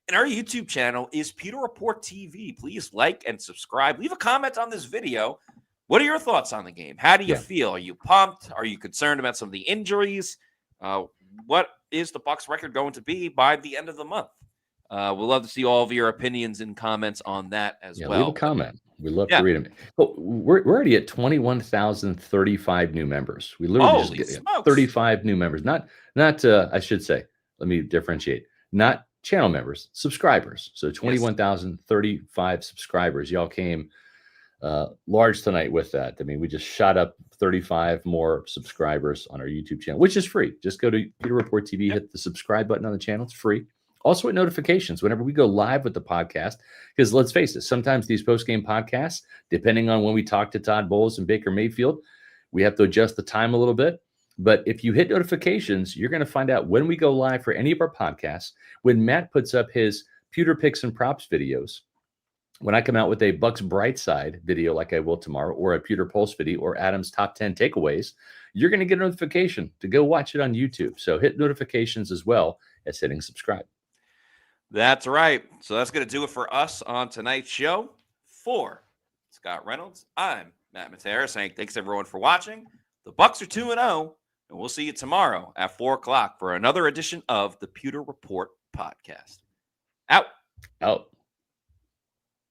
And our YouTube channel is Pewter Report TV. Please like and subscribe. Leave a comment on this video. What are your thoughts on the game? How do you feel? Are you pumped? Are you concerned about some of the injuries? What is the Bucs record going to be by the end of the month? We'll love to see all of your opinions and comments on that as well. Leave a comment. We love to read them. But we're already at 21,035 new members. We literally just get 35 new members. Not I should say, let me differentiate. Not channel members, subscribers. So 21,035 subscribers. Y'all came large tonight with that. I mean, we just shot up 35 more subscribers on our YouTube channel, which is free. Just go to Pewter Report TV, hit the subscribe button on the channel. It's free. Also, with notifications whenever we go live with the podcast, because let's face it, sometimes these post-game podcasts, depending on when we talk to Todd Bowles and Baker Mayfield, we have to adjust the time a little bit. But if you hit notifications, you're going to find out when we go live for any of our podcasts, when Matt puts up his Pewter Picks and Props videos, when I come out with a Bucs Bright Side video like I will tomorrow, or a Pewter Pulse video, or Adam's Top 10 Takeaways, you're going to get a notification to go watch it on YouTube. So hit notifications as well as hitting subscribe. That's right. So that's going to do it for us on tonight's show. For Scott Reynolds, I'm Matt Matera saying thanks everyone for watching. The Bucs are 2-0, and we'll see you tomorrow at 4:00 for another edition of the Pewter Report podcast. Out.